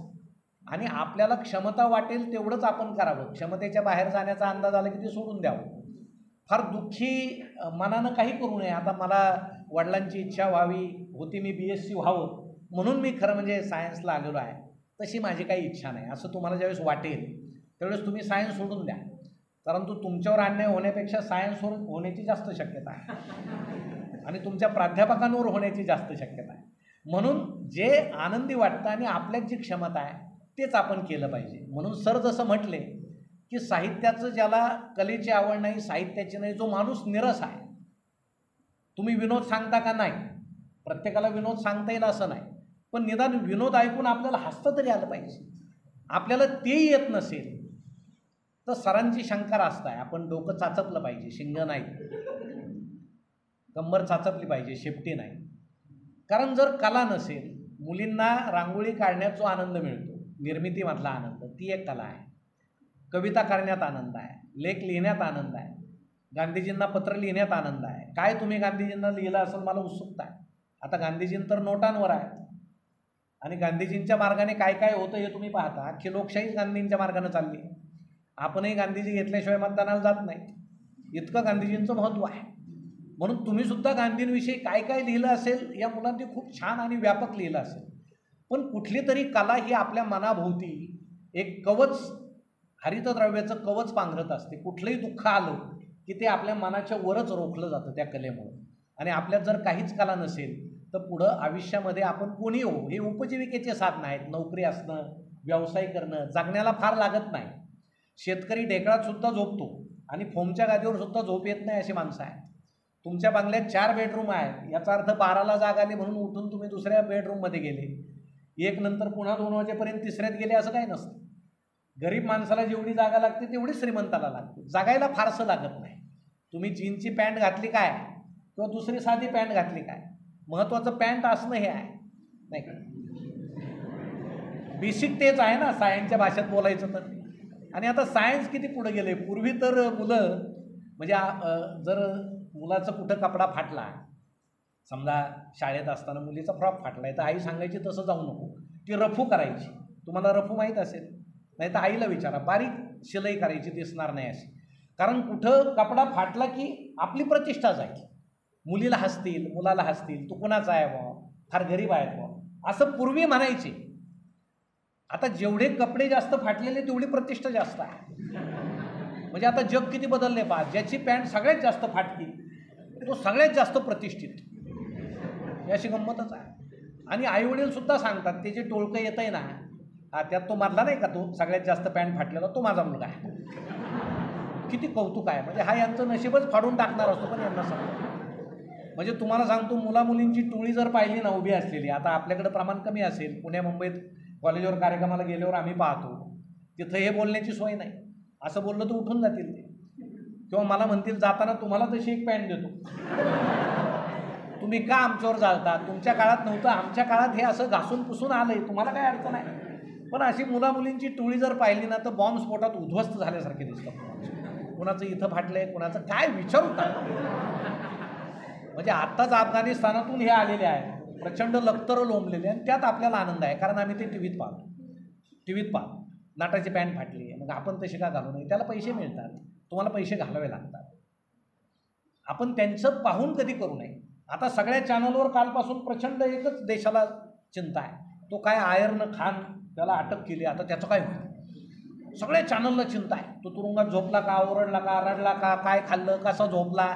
आणि आपल्याला क्षमता वाटेल तेवढंच आपण करावं. क्षमतेच्या बाहेर जाण्याचा अंदाज आला की ते सोडून द्यावं. फार दुःखी मनानं काही करू नये. आता मला वडिलांची इच्छा व्हावी होती, मी BSc व्हावं म्हणून मी खरं म्हणजे सायन्सला आलेलो आहे, तशी माझी काही इच्छा नाही असं तुम्हाला ज्यावेळेस वाटेल त्यावेळेस तुम्ही सायन्स सोडून द्या. परंतु तुमच्यावर अन्याय होण्यापेक्षा सायन्सवर होण्याची जास्त शक्यता आहे आणि तुमच्या प्राध्यापकांवर होण्याची जास्त शक्यता आहे. म्हणून जे आनंदी वाटतं आणि आपल्यात जी क्षमता आहे तेच आपण केलं पाहिजे. म्हणून सर जसं म्हटले की साहित्याचं ज्याला कलेची आवड नाही, साहित्याची नाही, जो माणूस निरस आहे. तुम्ही विनोद सांगता का नाही, प्रत्येकाला विनोद सांगता येईल असं नाही, पण निदान विनोद ऐकून आपल्याला हसता तरी आलं पाहिजे. आपल्याला ते येत नसेल तर सरांची शंका रास्त आहे. आपण डोकं चाचपलं पाहिजे, शिंग नाही, कंबर चाचपली पाहिजे, शेपटी नाही. कारण जर कला नसेल, मुलींना रांगोळी काढण्यात जो आनंद मिळतो, निर्मितीमधला आनंद, ती एक कला आहे. कविता करण्यात आनंद आहे, लेख लिहिण्यात आनंद आहे, गांधीजींना पत्र लिहिण्यात आनंद आहे. काय तुम्ही गांधीजींना लिहिलं असेल मला उत्सुकता आहे. आता गांधीजींना तर नोटांवर आहेत आणि गांधीजींच्या मार्गाने काय काय होतं हे तुम्ही पाहता. अख्खी लोकशाहीच गांधींच्या मार्गाने चालली. आपणही गांधीजी घेतल्याशिवाय मतदानाला जात नाही, इतकं गांधीजींचं महत्त्व आहे. म्हणून तुम्हीसुद्धा गांधींविषयी काय काय लिहिलं असेल या मुलांनी खूप छान आणि व्यापक लिहिलं असेल. पण कुठली तरी कला ही आपल्या मनाभोवती एक कवच, हरितद्रव्याचं कवच पांघरत असते. कुठलंही दुःख आलं की ते आपल्या मनाच्या वरच रोखलं जातं त्या कलेमुळं. आणि आपल्यात जर काहीच कला नसेल तर पुढं आयुष्यामध्ये आपण कोणी हो, हे उपजीविकेचे साधनं आहेत. नोकरी असणं, व्यवसाय करणं, जगण्याला फार लागत नाही. शेतकरी ढेकळात सुद्धा झोपतो आणि फोमच्या गादीवर सुद्धा झोप येत नाही अशी माणसं आहेत. तुमच्या बंगल्यात 4 बेडरूम आहेत, याचा अर्थ 12ला जाग आली म्हणून उठून तुम्ही दुसऱ्या बेडरूममध्ये गेले, 1 नंतर पुन्हा 2 वाजेपर्यंत तिसऱ्यात गेले असं काही नसतं. गरीब माणसाला जेवढी जागा लागते तेवढी श्रीमंताला लागते. जगायला फारसं लागत नाही. तुम्ही जीनची पॅन्ट घातली काय किंवा दुसरी साधी पॅन्ट घातली काय, महत्त्वाचं पॅन्ट असणं हे आहे नाही का. बेसिक तेच आहे ना सायन्सच्या भाषेत बोलायचं तर. आणि आता सायन्स किती पुढे गेले. पूर्वी तर मुलं म्हणजे जर मुलाचं कुठं कपडा फाटला, समजा शाळेत असताना मुलीचा फ्रॉक फाटलाय, तर आई सांगायची तसं जाऊ नको, ती रफू करायची. तुम्हाला रफू माहीत असेल, नाही तर आईला विचारा, बारीक शिलाई करायची, दिसणार नाही अशी. कारण कुठं कपडा फाटला की आपली प्रतिष्ठा जाईल. मुलीला हसतील, मुलाला हसतील, तू कुणाचा आहे बा, फार गरीब आहे बा, असं पूर्वी म्हणायचे. आता जेवढे कपडे जास्त फाटलेले तेवढी प्रतिष्ठा जास्त आहे. म्हणजे आता जग किती बदलले पहा. ज्याची पॅन्ट सगळ्यात जास्त फाटली तो सगळ्यात जास्त प्रतिष्ठित, याची गंमतच आहे. आणि आईवडील सुद्धा सांगतात, ते जे टोळकं येत आहे ना, त्यात तो मधला नाही का, तो सगळ्यात जास्त पॅन्ट फाटलेला तो माझा मुलगा आहे. किती कौतुक आहे. म्हणजे हा यांचं नशीबच फाडून टाकणार असतो, पण यांना सांगतो. म्हणजे तुम्हाला सांगतो, मुलामुलींची टोळी जर पाहिली ना उभी असलेली, आता आपल्याकडे प्रमाण कमी असेल, पुण्या मुंबईत कॉलेजवर कार्यक्रमाला गेल्यावर आम्ही पाहतो, तिथं हे बोलण्याची सोय नाही. असं बोललं तर उठून जातील ते, किंवा मला म्हणतील जाताना तुम्हाला तशी एक पॅन्ट देतो, तुम्ही का आमच्यावर जाळता, तुमच्या काळात नव्हतं, आमच्या काळात हे असं घासून पुसून आलंय, तुम्हाला काय अडचण आहे. पण अशी मुलामुलींची टोळी जर पाहिली ना, तर बॉम्बस्फोटात उद्ध्वस्त झाल्यासारखे दिसतं. कुणाचं इथं फाटलंय, कुणाचं काय विचारू का. म्हणजे आत्ताच अफगाणिस्तानातून हे आलेले आहेत, प्रचंड लखतरं लोंबलेले, आणि त्यात आपल्याला आनंद आहे, कारण आम्ही ते टीव्हीत पाहतो. नाटाची पॅन्ट फाटली आहे, मग आपण तशी का घालू नये. त्याला पैसे मिळतात, तुम्हाला पैसे घालावे लागतात. आपण त्यांचं पाहून कधी करू नये. आता सगळ्या चॅनलवर कालपासून प्रचंड एकच देशाला चिंता आहे, तो काय आयर्न खान, त्याला अटक केली, आता त्याचं काय होईल. सगळ्या चॅनलला चिंता आहे, तो तुरुंगात झोपला का, ओरडला का, रडला का, काय खाल्लं, कसा झोपला.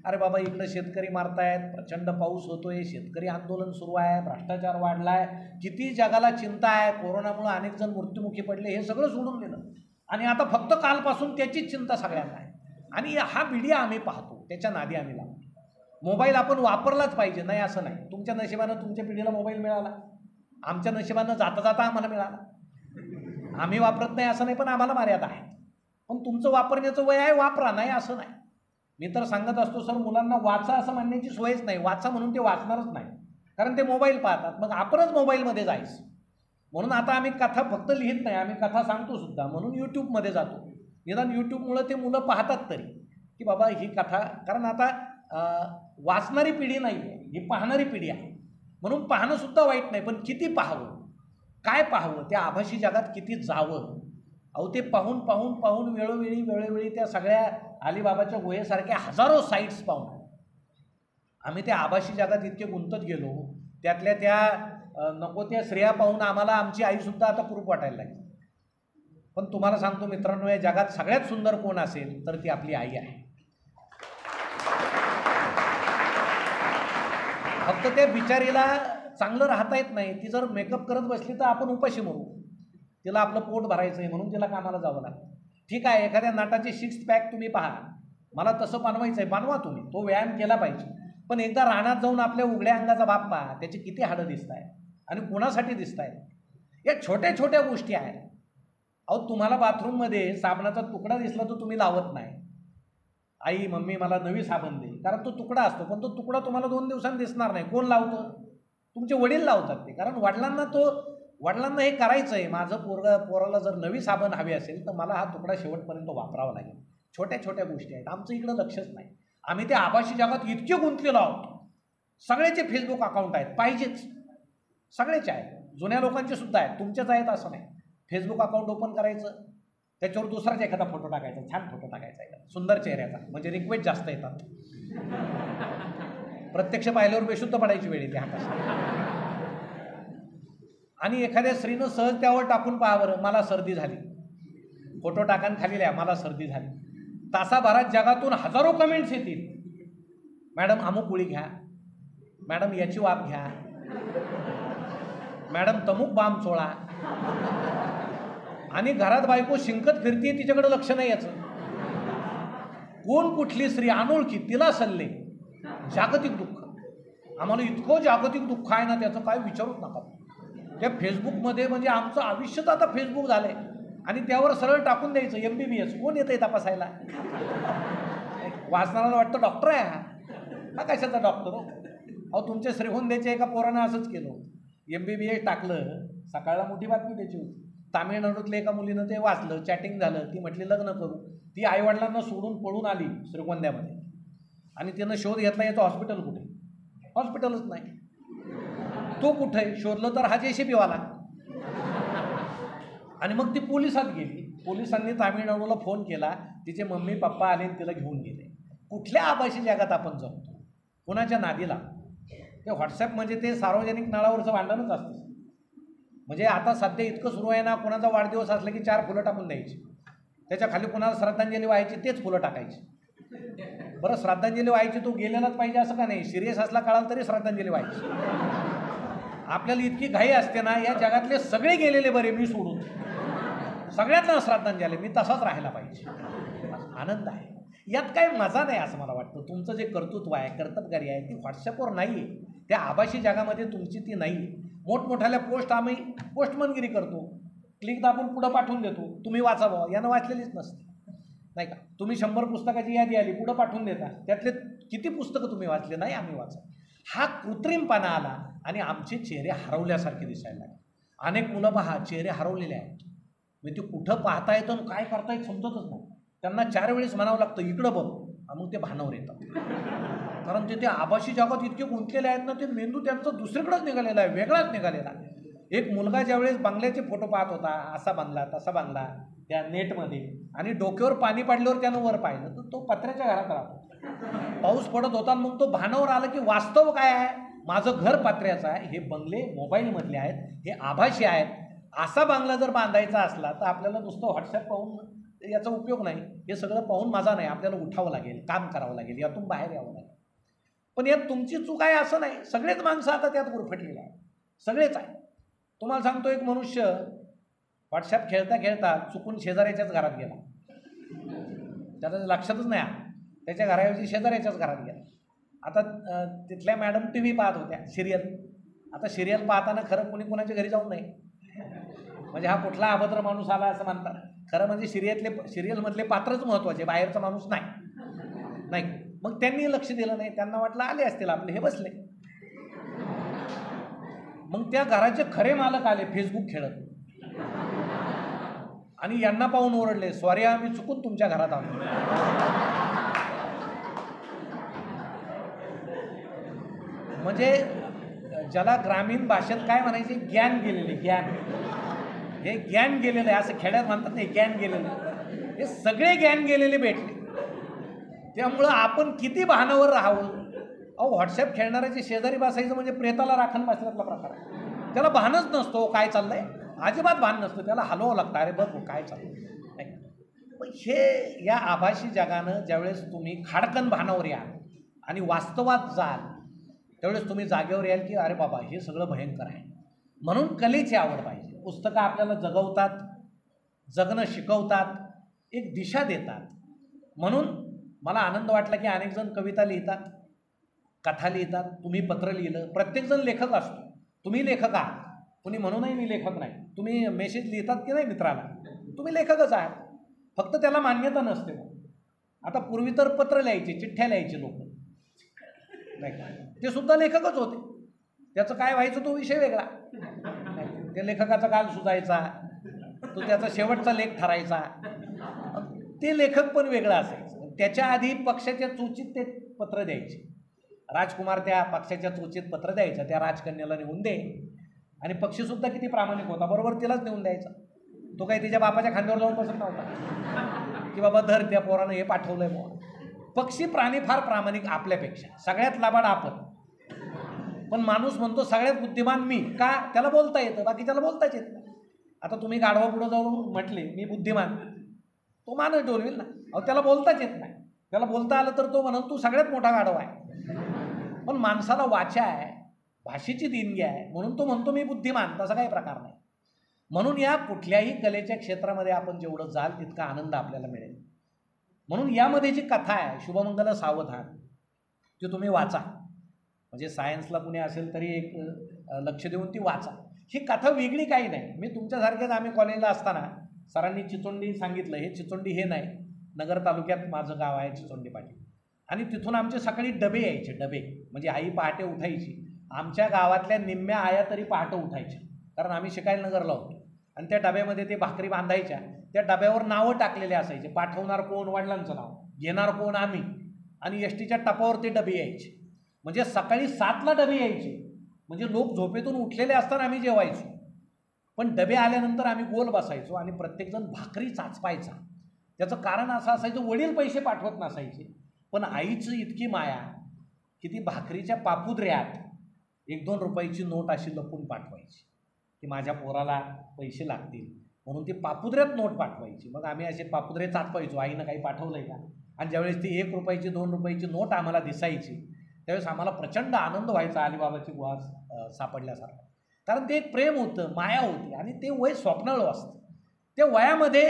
अरे बाबा, इकडं शेतकरी मारतायत, प्रचंड पाऊस होतोय, शेतकरी आंदोलन सुरू आहे, भ्रष्टाचार वाढलाय, किती जगाला चिंता आहे, कोरोनामुळे अनेक जण मृत्युमुखी पडले, हे सगळं सोडून दिलं. आणि आता फक्त कालपासून त्याचीच चिंता सगळ्यांना आहे. आणि हा मीडिया आम्ही पाहतो, त्याच्या नादी आम्ही लागतो. मोबाईल आपण वापरलाच पाहिजे, नाही असं नाही. तुमच्या नशिबानं तुमच्या पिढीला मोबाईल मिळाला, आमच्या नशिबानं जाता जाता आम्हाला मिळाला. आम्ही वापरत नाही असं नाही, पण आम्हाला मर्यादा आहे. पण तुमचं वापरण्याचं वय आहे, वापरा, नाही असं नाही. मी तर सांगत असतो, सर मुलांना वाचा असं म्हणण्याची सोयच नाही. वाचा म्हणून ते वाचणारच नाही, कारण ते मोबाईल पाहतात. मग आपणच मोबाईलमध्ये जायचं. म्हणून आता आम्ही कथा फक्त लिहित नाही, आम्ही कथा सांगतो सुद्धा. म्हणून यूट्यूबमध्ये जातो. निदान यूट्यूबमुळं ते मुलं पाहतात तरी, की बाबा ही कथा. कारण आता वाचणारी पिढी नाही आहे, ही पाहणारी पिढी आहे. म्हणून पाहणं सुद्धा वाईट नाही, पण किती पाहावं, काय पाहावं, त्या आभासी जगात किती जावं. अहो, ते पाहून पाहून पाहून वेळोवेळी त्या सगळ्या अलिबाबाच्या गुहेसारख्या हजारो साईट्स पाहून आम्ही त्या आभासी जगात इतके गुंतत गेलो, त्यातल्या त्या नको त्या स्त्रिया पाहून आम्हाला आमची आईसुद्धा आता कुरूप वाटायला लागली. पण तुम्हाला सांगतो मित्रांनो, या जगात सगळ्यात सुंदर कोण असेल तर ती आपली आई आहे. फक्त त्या बिचारीला चांगलं राहता येत नाही. ती जर मेकअप करत बसली तर आपण उपाशी मरू. तिला आपलं पोट भरायचं आहे म्हणून तिला कामाला जावं लागतं. ठीक आहे, एखाद्या नाटाची 6 पॅक तुम्ही पहा, मला तसं बनवायचं आहे, बनवा तुम्ही, तो व्यायाम केला पाहिजे. पण एकदा रानात जाऊन आपल्या उघड्या अंगाचा बाप पहा, त्याची किती हाडं दिसत आहेत आणि कुणासाठी दिसत आहेत. या छोट्या छोट्या गोष्टी आहेत. अहो, तुम्हाला बाथरूममध्ये साबणाचा तुकडा दिसला तर तुम्ही लावत नाही. आई, मम्मी मला नवी साबण दे, कारण तो तुकडा असतो. पण तो तुकडा तुम्हाला 2 दिवसांनी दिसणार नाही. कोण लावतं? तुमचे वडील लावतात ते. कारण वडिलांना हे करायचं आहे, माझं पोराला जर नवी साबण हवी असेल तर मला हा तुकडा शेवटपर्यंत वापरावा लागेल. छोट्या छोट्या गोष्टी आहेत. आमचं इकडं लक्षच नाही. आम्ही त्या आभासी जगात इतके गुंतलेलो आहोत. सगळ्याचे फेसबुक अकाउंट आहेत, पाहिजेच, सगळेचे आहेत, जुन्या लोकांचे सुद्धा आहेत, तुमचेच आहेत असं नाही. फेसबुक अकाउंट ओपन करायचं, त्याच्यावर दुसराच एखादा फोटो टाकायचा, छान फोटो टाकायचा आहे, सुंदर चेहऱ्याचा, म्हणजे रिक्वेस्ट जास्त येतात. प्रत्यक्ष पाहिल्यावर बेशुद्ध पडायची वेळ येते हाताशी. आणि एखाद्या स्त्रीनं सहज त्यावर टाकून पहा बरं, मला सर्दी झाली, फोटो टाकान खाली लिहा मला सर्दी झाली. तासाभरात जगातून हजारो कमेंट्स येतील. मॅडम अमुक गोळी घ्या, मॅडम याची वाफ घ्या, मॅडम तमुक बाम चोळा. आणि घरात बायको शिंकत फिरते, तिच्याकडे लक्ष नाही याचं. कोण कुठली स्त्री अनोळखी, तिला सल्ले. जागतिक दुःख, आम्हाला इतकं जागतिक दुःख आहे ना, त्याचं काय विचारूच नका. त्या फेसबुकमध्ये म्हणजे आमचं आयुष्यच आता फेसबुक झालंय. आणि त्यावर सरळ टाकून द्यायचं MBBS. कोण येतं तपासायला? वाचनाला वाटतं डॉक्टर आहे हा कशाचा डॉक्टर हो? अहो तुमच्या श्रीगोंद्याच्या एका पोरानं असंच केलं. MBBS टाकलं, सकाळला मोठी बातमी त्याची होती. तामिळनाडूतल्या एका मुलीनं ते वाचलं, चॅटिंग झालं, ती म्हटली लग्न करू. ती आईवडिलांना सोडून पळून आली श्रीगोंद्यामध्ये आणि तिनं शोध घेतला याचं हॉस्पिटल कुठे? हॉस्पिटलच नाही. तो कुठे शोधलं तर हा JCB वाला. आणि मग ती पोलिसात गेली. पोलिसांनी तामिळनाडूला फोन केला, तिचे मम्मी पप्पा आले तिला घेऊन गेले. कुठल्या आभासी जगात आपण जगतो? कोणाच्या नादीला? ते व्हॉट्सॲप म्हणजे ते सार्वजनिक नळावरचं भांडणच असतं. म्हणजे आता सध्या इतकं सुरू आहे ना, कोणाचा वाढदिवस असला की 4 फुलं टाकून द्यायची, त्याच्या खाली कोणाला श्रद्धांजली व्हायची, तेच फुलं टाकायची. बरं श्रद्धांजली व्हायची तो गेलेलाच पाहिजे असं का नाही? सिरियस असला कळाल तरी श्रद्धांजली व्हायची. आपल्याला इतकी घाई असते ना, या जगातले सगळे गेलेले बरे मी सोडून, सगळ्यांना श्रद्धांजली, मी तसाच राहायला पाहिजे. आनंद आहे यात, काही मजा नाही असं मला वाटतं. तुमचं जे कर्तृत्व आहे, कर्तबगारी आहे, ती व्हॉट्सअपवर नाही आहे. त्या आभासी जगामध्ये तुमची ती नाही. मोठमोठ्याल्या पोस्ट आम्ही पोस्टमनगिरी करतो, क्लिक दाबून पुढं पाठवून देतो, तुम्ही वाचावं. यानं वाचलेलीच नसते नाही का? तुम्ही 100 पुस्तकाची यादी आली, पुढं पाठवून देता, त्यातले किती पुस्तकं तुम्ही वाचले? नाही आम्ही वाचा. हा कृत्रिमपणा आला आणि आमचे चेहरे हरवल्यासारखे दिसायला लागले. अनेक मुलं पहा चेहरे हरवलेले आहेत. म्हणजे ते कुठं पाहता येतं आणि काय करता येत समजतच नाही. त्यांना 4 वेळेस म्हणावं लागतं इकडं बघ, मग ते भानावर येतात. कारण ते आभासी जगात इतके गुंतलेले आहेत ना, ते मेंदू त्यांचा दुसरीकडेच निघालेला आहे, वेगळाच निघालेला. एक मुलगा ज्यावेळेस बंगल्याचे फोटो पाहत होता, असा बंगला तसा बंगला त्या नेटमध्ये, आणि डोक्यावर पाणी पडल्यावर त्यानं वर पाहिलं तर तो पत्र्याच्या घरात राहतो. पाऊस पडत होता, मग तो भानावर आला की वास्तव काय आहे? माझं घर पत्र्याचं आहे, हे बंगले मोबाईलमधले आहेत, हे आभासी आहेत. असा बंगला जर बांधायचा असला तर आपल्याला नुसतं व्हॉट्सॲप पाहून याचा उपयोग नाही. हे सगळं पाहून मजा नाही, आपल्याला उठावं लागेल, काम करावं लागेल, यातून बाहेर यावं लागेल. पण यात तुमची चूक आहे असं नाही. सगळेच माणसं आता त्यात गुरफटलेले आहे, सगळेच आहे. तुम्हाला सांगतो, एक मनुष्य व्हॉट्सॲप खेळता खेळता चुकून शेजाऱ्याच्याच घरात गेला. त्याचं लक्षातच नाही आलं, त्याच्या घराऐवजी शेजाऱ्याच्याच घरात गेला. आता तिथल्या मॅडम TV पाहत होत्या, सिरियल. आता सिरियल पाहताना खरं कोणी कोणाच्या घरी जाऊन नाही, म्हणजे हा कुठला अभद्र माणूस आला असं म्हणतात. खरं म्हणजे सिरियलमधले पात्रच महत्त्वाचे, बाहेरचा माणूस नाही. मग त्यांनी लक्ष दिलं नाही, त्यांना वाटलं आले असतील आपले, हे बसले. मग त्या घराचे खरे मालक आले फेसबुक खेळत आणि यांना पाहून ओरडले, सॉरी आम्ही चुकून तुमच्या घरात आलो. म्हणजे ज्याला ग्रामीण भाषेत काय म्हणायचे, ज्ञान गेलेले, ज्ञान. हे ज्ञान गेलेलं आहे असं खेड्यात म्हणतात नाही, ज्ञान गेलेलं. हे सगळे ज्ञान गेलेले भेटले. त्यामुळं आपण किती भानावर राहावं? अहो व्हॉट्सॲप खेळणाऱ्याचे शेजारी बसायचं म्हणजे प्रेताला राखण बसल्यातला प्रकार आहे. त्याला भानच नसतो काय चाललंय, अजिबात भान नसतं, त्याला हलवावं लागतं, अरे बघ काय चाललंय. पण हे या आभासी जगानं ज्यावेळेस तुम्ही खाडकन भानावर याल आणि वास्तवात जाल, त्यावेळेस तुम्ही जागेवर याल की अरे बाबा हे सगळं भयंकर आहे. म्हणून कलेची आवड पाहिजे. पुस्तकं आपल्याला जगवतात, जगणं शिकवतात, एक दिशा देतात. म्हणून मला आनंद वाटला की अनेक जण कविता लिहितात, कथा लिहितात, तुम्ही पत्र लिहिलं. प्रत्येकजण लेखक असतो. तुम्ही लेखक आहात, कुणी म्हणूनही मी लेखक नाही. तुम्ही मेसेज लिहितात की नाही मित्राला, तुम्ही लेखकच आहात, फक्त त्याला मान्यता नसते. आता पूर्वी तर पत्र लिहायचे, चिठ्ठ्या लिहायचे लोक, नाही ते सुद्धा लेखकच होते. त्याचं काय व्हायचं तो विषय वेगळा. त्या लेखकाचा काल सुधायचा, तो त्याचा शेवटचा लेख ठरायचा, ते लेखक पण वेगळं असायचं. त्याच्या आधी पक्षाच्या चोचीत ते पत्र द्यायचे. राजकुमार त्या पक्षाच्या चोचीत पत्र द्यायचं, त्या राजकन्याला नेऊन दे. आणि पक्षीसुद्धा किती प्रामाणिक होता, बरोबर तिलाच नेऊन द्यायचा. तो काही तिच्या बापाच्या खांद्यावर जाऊन बसत नव्हता की बाबा धर त्या पोरानं हे पाठवलंय बुवा. पक्षी प्राणी फार प्रामाणिक आपल्यापेक्षा, सगळ्यात लबाड आपण. पण माणूस म्हणतो सगळ्यात बुद्धिमान मी, का? त्याला बोलता येतं, बाकीच्याला बोलताच येत नाही. आता तुम्ही गाढवा पुढं जाऊन म्हटले मी बुद्धिमान, तो माणूस डोलवेल ना. अहो त्याला बोलताच येत नाही. त्याला बोलता आलं तर तो म्हणून तू सगळ्यात मोठा गाढवा आहे. पण माणसाला वाचा आहे, भाषेची देणगी आहे, म्हणून तो म्हणतो मी बुद्धिमान. तसा काही प्रकार नाही. म्हणून या कुठल्याही कलेच्या क्षेत्रामध्ये आपण जेवढं जाल तितका आनंद आपल्याला मिळेल. म्हणून यामध्ये जी कथा आहे शुभमंगल सावधान, ती तुम्ही वाचा. म्हणजे सायन्सला कुणी असेल तरी एक लक्ष देऊन ती वाचा. ही कथा वेगळी काही नाही. मी तुमच्यासारखेच आम्ही कॉलेजला असताना सरांनी चिचोंडी सांगितलं, हे चिचोंडी हे नाही, नगर तालुक्यात माझं गाव आहे चिचोंडी पाटील. आणि तिथून आमचे सकाळी डबे यायचे, डबे म्हणजे आई पहाटे उठायची. आमच्या गावातल्या निम्म्या आया तरी पहाटे उठायच्या, कारण आम्ही शिकायला नगरला होतो. आणि त्या डब्यामध्ये ते भाकरी बांधायच्या. त्या डब्यावर नावं टाकलेले असायचे, पाठवणार कोण वडिलांचं नाव, घेणार कोण आम्ही. आणि एस टीच्या टपावर ते डबे यायचे. म्हणजे सकाळी 7ला डबे यायचे, म्हणजे लोक झोपेतून उठलेले असताना आम्ही जेवायचो. पण डबे आल्यानंतर आम्ही गोल बसायचो आणि प्रत्येकजण भाकरी चाचपायचा. त्याचं कारण असं असायचं, वडील पैसे पाठवत नसायचे, पण आईचं इतकी माया की ती भाकरीच्या पापुद्र्यात 1-2 रुपयाची नोट अशी लपून पाठवायची, की माझ्या पोराला पैसे लागतील म्हणून ती पापुद्र्यात नोट पाठवायची. मग आम्ही असे पापुद्रे चाचपायचो, आईनं काही पाठवलंय का. आणि ज्यावेळेस ती 1 रुपयाची 2 रुपयाची नोट आम्हाला दिसायची त्यावेळेस आम्हाला प्रचंड आनंद व्हायचा, अलिबाबाची गुहा सापडल्यासारखं. कारण ते एक प्रेम होतं, माया होती. आणि ते वय स्वप्नाळू असतं. त्या वयामध्ये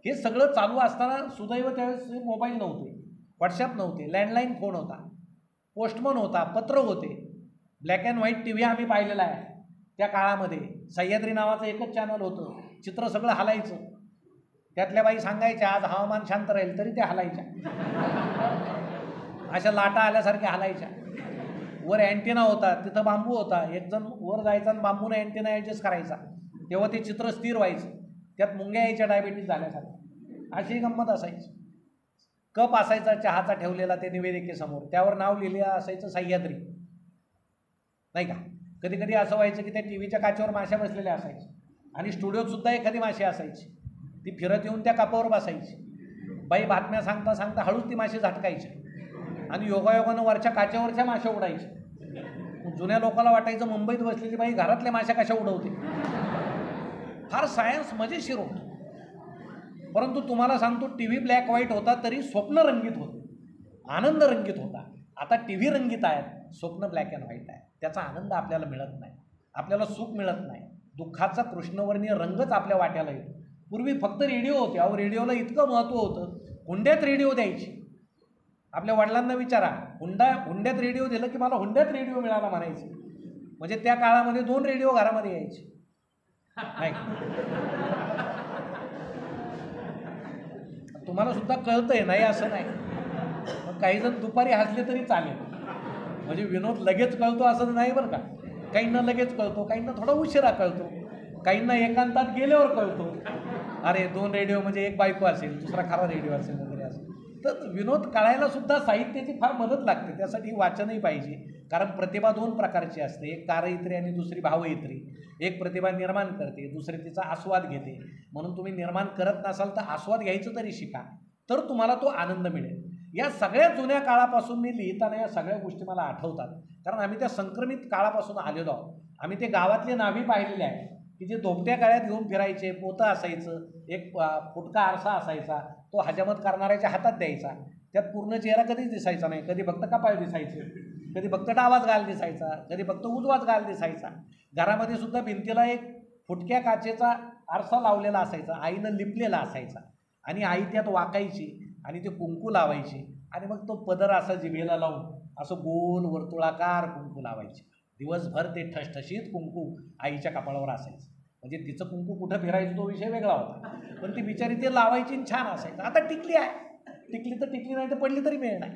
हे सगळं चालू असताना सुदैव त्यावेळेस मोबाईल नव्हते, व्हॉट्सॲप नव्हते, लँडलाईन फोन होता, पोस्टमन होता, पत्र होते, black and white T V आम्ही पाहिलेला आहे त्या काळामध्ये. सह्याद्री नावाचं एकच चॅनल होतं, चित्र सगळं हलायचं. त्यातल्या बाई सांगायच्या आज हवामान शांत राहील, तरी ते हलायच्या, अशा लाटा आल्यासारख्या हलायच्या. वर अँटेना होता, तिथं बांबू होता, एक जण वर जायचा आणि बांबूने अँटेना ॲडजस्ट करायचा, तेव्हा ते चित्र स्थिर व्हायचं. त्यात मुंग्या यायच्या डायबिटीज झाल्यासारख्या, अशी गंमत असायची. कप असायचा चहाचा ठेवलेला ते निवेदिकेसमोर, त्यावर नाव लिहिलेलं असायचं सह्याद्री, नाही का. कधी कधी असं व्हायचं की त्या टी व्हीच्या काचेवर माश्या बसलेल्या असायच्या आणि स्टुडिओत सुद्धा एखादी माशी असायची, ती फिरत येऊन त्या कापावर बसायची. बाई बातम्या सांगता सांगता हळूच ती माशी झटकायची आणि योगायोगानं वरच्या काचेवरच्या माश्या उडायच्या. जुन्या लोकांना वाटायचं मुंबईत बसलेली बाई घरातल्या माश्या कशा उडवते. फार सायन्स मजेशीर होतं. परंतु तुम्हाला सांगतो, टी व्ही ब्लॅक व्हाईट होता तरी स्वप्न रंगीत होतं, आनंद रंगीत होता. आता टी व्ही रंगीत आहेत, स्वप्न ब्लॅक अँड व्हाईट आहे. त्याचा आनंद आपल्याला मिळत नाही, आपल्याला सुख मिळत नाही. दुःखाचा कृष्णवर्णीय रंगच आपल्या वाट्याला येतो. पूर्वी फक्त रेडिओ होते. अहो, रेडिओला इतकं महत्त्व होतं, हुंड्यात रेडिओ द्यायची. आपल्या वडिलांना विचारा, हुंड्यात रेडिओ दिलं की मला हुंड्यात रेडिओ मिळाला म्हणायचे. म्हणजे त्या काळामध्ये 2 रेडिओ घरामध्ये यायचे, नाही. तुम्हाला सुद्धा कळतंय, नाही असं नाही. मग काही जण दुपारी हसले तरी चालेल, म्हणजे विनोद लगेच कळतो असं नाही बरं का. काहींना लगेच कळतो, काहींना थोडा उशिरा कळतो, काहींना एकांतात गेल्यावर कळतो. अरे 2 रेडिओ म्हणजे एक बायको असेल, दुसरा खरा रेडिओ असेल वगैरे असं. तर विनोद कळायला सुद्धा साहित्याची फार मदत लागते. त्यासाठी वाचनही पाहिजे, कारण प्रतिभा 2 प्रकारची असते, एक कारयित्री आणि दुसरी भावयित्री. एक प्रतिभा निर्माण करते, दुसरी तिचा आस्वाद घेते. म्हणून तुम्ही निर्माण करत नसाल तर आस्वाद घ्यायचं तरी शिका, तर तुम्हाला तो आनंद मिळेल. या सगळ्या जुन्या काळापासून मी लिहिताना या सगळ्या गोष्टी मला आठवतात, कारण आम्ही त्या संक्रमित काळापासून आलेलो आहोत. आम्ही ते गावातले नाभी पाहिलेले आहेत की जे धोपट्या काळ्यात घेऊन फिरायचे, पोतं असायचं, एक फुटका आरसा असायचा, तो हजामत करणाऱ्याच्या हातात द्यायचा. त्यात पूर्ण चेहरा कधीच दिसायचा नाही, कधी फक्त कपाळ दिसायचे, कधी फक्त डावाच गाल दिसायचा, कधी फक्त उजवाच गाल दिसायचा. घरामध्ये सुद्धा भिंतीला एक फुटक्या काचेचा आरसा लावलेला असायचा, आईनं लिपलेला असायचा. आणि आई त्यात वाकायची आणि ते कुंकू लावायची आणि मग तो पदर असा जिभेला लावून असं गोल वर्तुळाकार कुंकू लावायचे. दिवसभर ते ठसठशीत कुंकू आईच्या कपाळावर असायचं. म्हणजे तिचं कुंकू कुठं फिरायचं तो विषय वेगळा होता, पण ती बिचारी ते लावायची आणि छान असायचं. आता टिकली आहे, टिकली तर टिकली, नाही तर पडली तरी मिळणार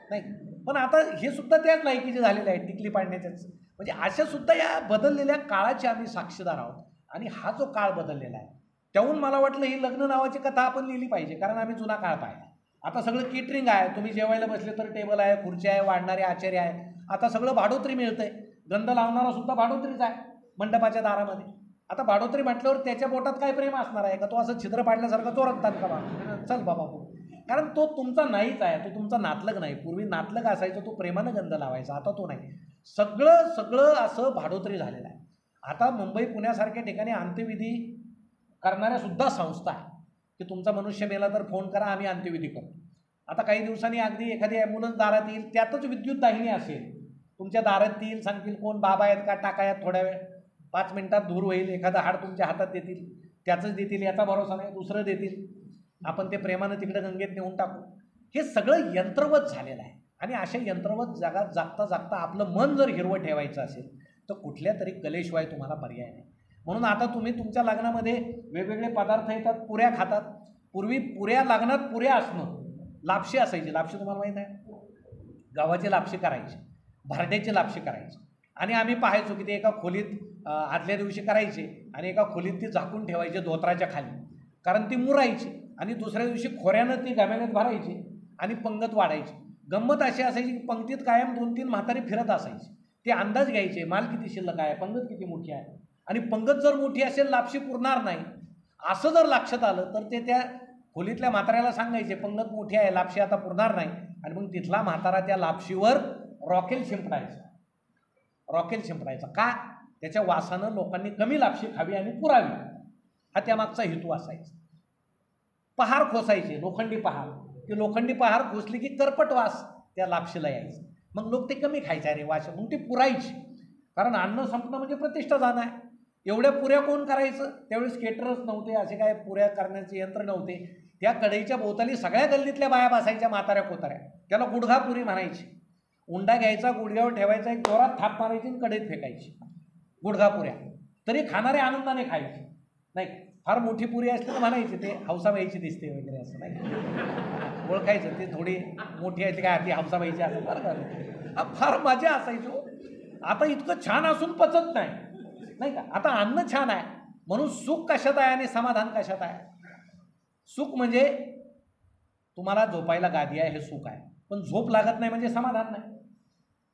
नाही. पण आता हे सुद्धा त्याच लायकीचे झालेले आहे, टिकली पाडण्याच्याच. म्हणजे अशा सुद्धा या बदललेल्या काळाचे आम्ही साक्षीदार आहोत. आणि हा जो काळ बदललेला आहे त्याहून मला वाटलं ही लग्न नावाची कथा आपण लिहिली पाहिजे, कारण आम्ही जुना काळ पाहिला. आता सगळं केटरिंग आहे, तुम्ही जेवायला बसले तर टेबल आहे, खुर्च्या आहे, वाढणारे आचार्य आहे. आता सगळं भाडोत्री मिळतंय, गंध लावणारा सुद्धा भाडोत्रीच आहे मंडपाच्या दारामध्ये. आता भाडोत्री म्हटल्यावर त्याच्या बोटात काय प्रेम असणार आहे का, तो असं छिद्र पाडल्यासारखं चोरत का बा, चल बाबा, कारण तो तुमचा नाहीच आहे, तो तुमचा नातलग नाही. पूर्वी नातलग असायचं, तो प्रेमानं गंध लावायचा, आता तो नाही. सगळं असं भाडोत्री झालेलं आहे. आता मुंबई पुण्यासारख्या ठिकाणी अंत्यविधी करणाऱ्या सुद्धा संस्था आहे की तुमचा मनुष्य मेला तर फोन करा, आम्ही अंत्यविधी करतो. आता काही दिवसांनी अगदी एखादी ॲम्ब्युलन्स दारात येईल, त्यातच विद्युत दाहिनी असेल, तुमच्या दारात येईल, सांगतील कोण बाबा आहेत का, टाकायात, थोड्या वेळ 5 मिनिटात धूर होईल, एखादं हाड तुमच्या हातात देतील, त्याचंच देतील याचा भरोसा नाही, दुसरं देतील, आपण ते प्रेमानं तिकडे गंगेत नेऊन टाकू. हे सगळं यंत्रवत झालेलं आहे. आणि अशा यंत्रवत जगात जागता जागता आपलं मन जर हिरवं ठेवायचं असेल तर कुठल्या तरी कलेशिवाय तुम्हाला पर्याय नाही. म्हणून आता तुम्ही तुमच्या लग्नामध्ये वेगवेगळे पदार्थ येतात, पुऱ्या खातात. पूर्वी पुऱ्या लग्नात पुऱ्या असणं, लापशी असायची. लापशी तुम्हाला माहीत आहे, गव्हाची लापशी करायची, भरड्याची लापशी करायची. आणि आम्ही पाहायचो की ते एका खोलीत आदल्या दिवशी करायचे आणि एका खोलीत ती झाकून ठेवायचे धोत्राच्या खाली, कारण ती मुरायची. आणि दुसऱ्या दिवशी खोऱ्यानं ती घमेल्यात भरायची आणि पंगत वाढायची. गंमत अशी असायची की पंक्तीत कायम 2-3 म्हातारी फिरत असायची. ते अंदाज घ्यायचे माल किती शिल्लक आहे, पंगत किती मोठी आहे. आणि पंगत जर मोठी असेल लापशी पुरणार नाही असं जर लक्षात आलं तर ते त्या खोलीतल्या म्हाताऱ्याला सांगायचे पंगत मोठी आहे, लापशी आता पुरणार नाही. आणि मग तिथला म्हातारा त्या लापशीवर रॉकेल शिंपडायचा. का? त्याच्या वासानं लोकांनी कमी लापशी खावी आणि पुरावी, हा त्यामागचा हेतू असायचा. पहार खोसायचे, लोखंडी पहार. ते लोखंडी पहार खोसली की करपट वास त्या लापशीला यायचं. मग लोक ते कमी खायचे, अरे वास, मग ती पुरायची. कारण अन्न संपणं म्हणजे प्रतिष्ठा जाणं आहे. एवढ्या पुऱ्या कोण करायचं? त्यावेळेस केटरच नव्हते, असे काय पुऱ्या करण्याचे यंत्र नव्हते. त्या कढईच्या भोवताली सगळ्या गल्लीतल्या बाया बसायच्या, म्हाताऱ्या कोताऱ्या. त्याला गुडघा पुरी म्हणायची. उंडा घ्यायचा, गुडघ्यावर ठेवायचा, एक जोरात थाप मारायची आणि कढईत फेकायची. गुडघा पुऱ्या. तरी खाणारे आनंदाने खायचे. नाही फार मोठी पुरी असली तर म्हणायची ते हौसाबाईची दिसते वगैरे असं नाही, ओळखायचं ते थोडी मोठी असली काय ती हौसाबाईची असं बरं. फार मजा असायचो. आता इतकं छान असून पचत नाही का? आता अन्न छान आहे म्हणून सुख कशात आहे आणि समाधान कशात आहे? सुख म्हणजे तुम्हाला झोपायला गादी आहे हे सुख आहे, पण झोप लागत नाही म्हणजे समाधान नाही.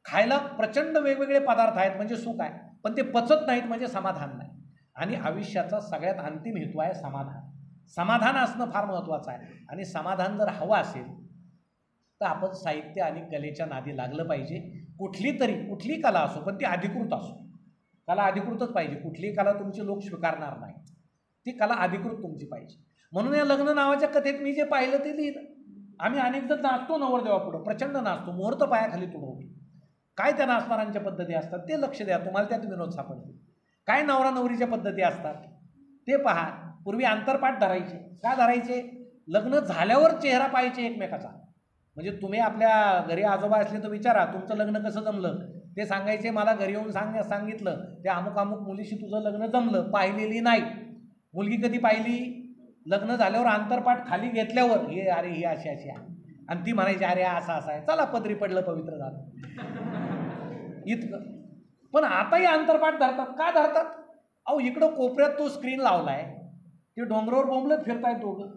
खायला प्रचंड वेगवेगळे पदार्थ आहेत म्हणजे सुख आहे, पण ते पचत नाहीत म्हणजे समाधान नाही. आणि आयुष्याचा सगळ्यात अंतिम हेतू आहे समाधान. समाधान असणं फार महत्त्वाचं आहे. आणि समाधान जर हवं असेल तर आपण साहित्य आणि कलेच्या नादी लागलं पाहिजे. कुठली कला असो, पण ती अधिकृत असो. कला अधिकृतच पाहिजे. कुठलीही कला तुमची लोक स्वीकारणार नाही, ती कला अधिकृत तुमची पाहिजे. म्हणून या लग्न नावाच्या कथेत मी जे पाहिलं ते लिहिलं. आम्ही अनेकदा नाचतो नवरदेवापुढं, प्रचंड नाचतो, मुहूर्त पायाखाली तुडवतो. काय त्या नाचणाऱ्यांच्या पद्धती असतात ते लक्ष द्या, तुम्हाला त्यात विनोद सापडतील. काय नवरा नवरीच्या पद्धती असतात ते पहा. पूर्वी आंतरपाठ धरायचे. का धरायचे? लग्न झाल्यावर चेहरा पाहायचे एकमेकाचा. म्हणजे तुम्ही आपल्या घरी आजोबा असले तर विचारा तुमचं लग्न कसं जमलं. ते सांगायचे मला घरी येऊन सांगितलं त्या अमुक अमुक मुलीशी तुझं लग्न जमलं. पाहिलेली नाही. मुलगी कधी पाहिली? लग्न झाल्यावर आंतरपाठ खाली घेतल्यावर, हे अरे ही अशी अशी आहे. आणि ती म्हणायची अरे असं असं आहे, चला पदरी पडलं पवित्र झालं इतकं. पण आताही आंतरपाठ धरतात. का धरतात? अहो इकडं कोपऱ्यात तो स्क्रीन लावलाय, ते डोंगरावर बोंबलत फिरतायत दोघं,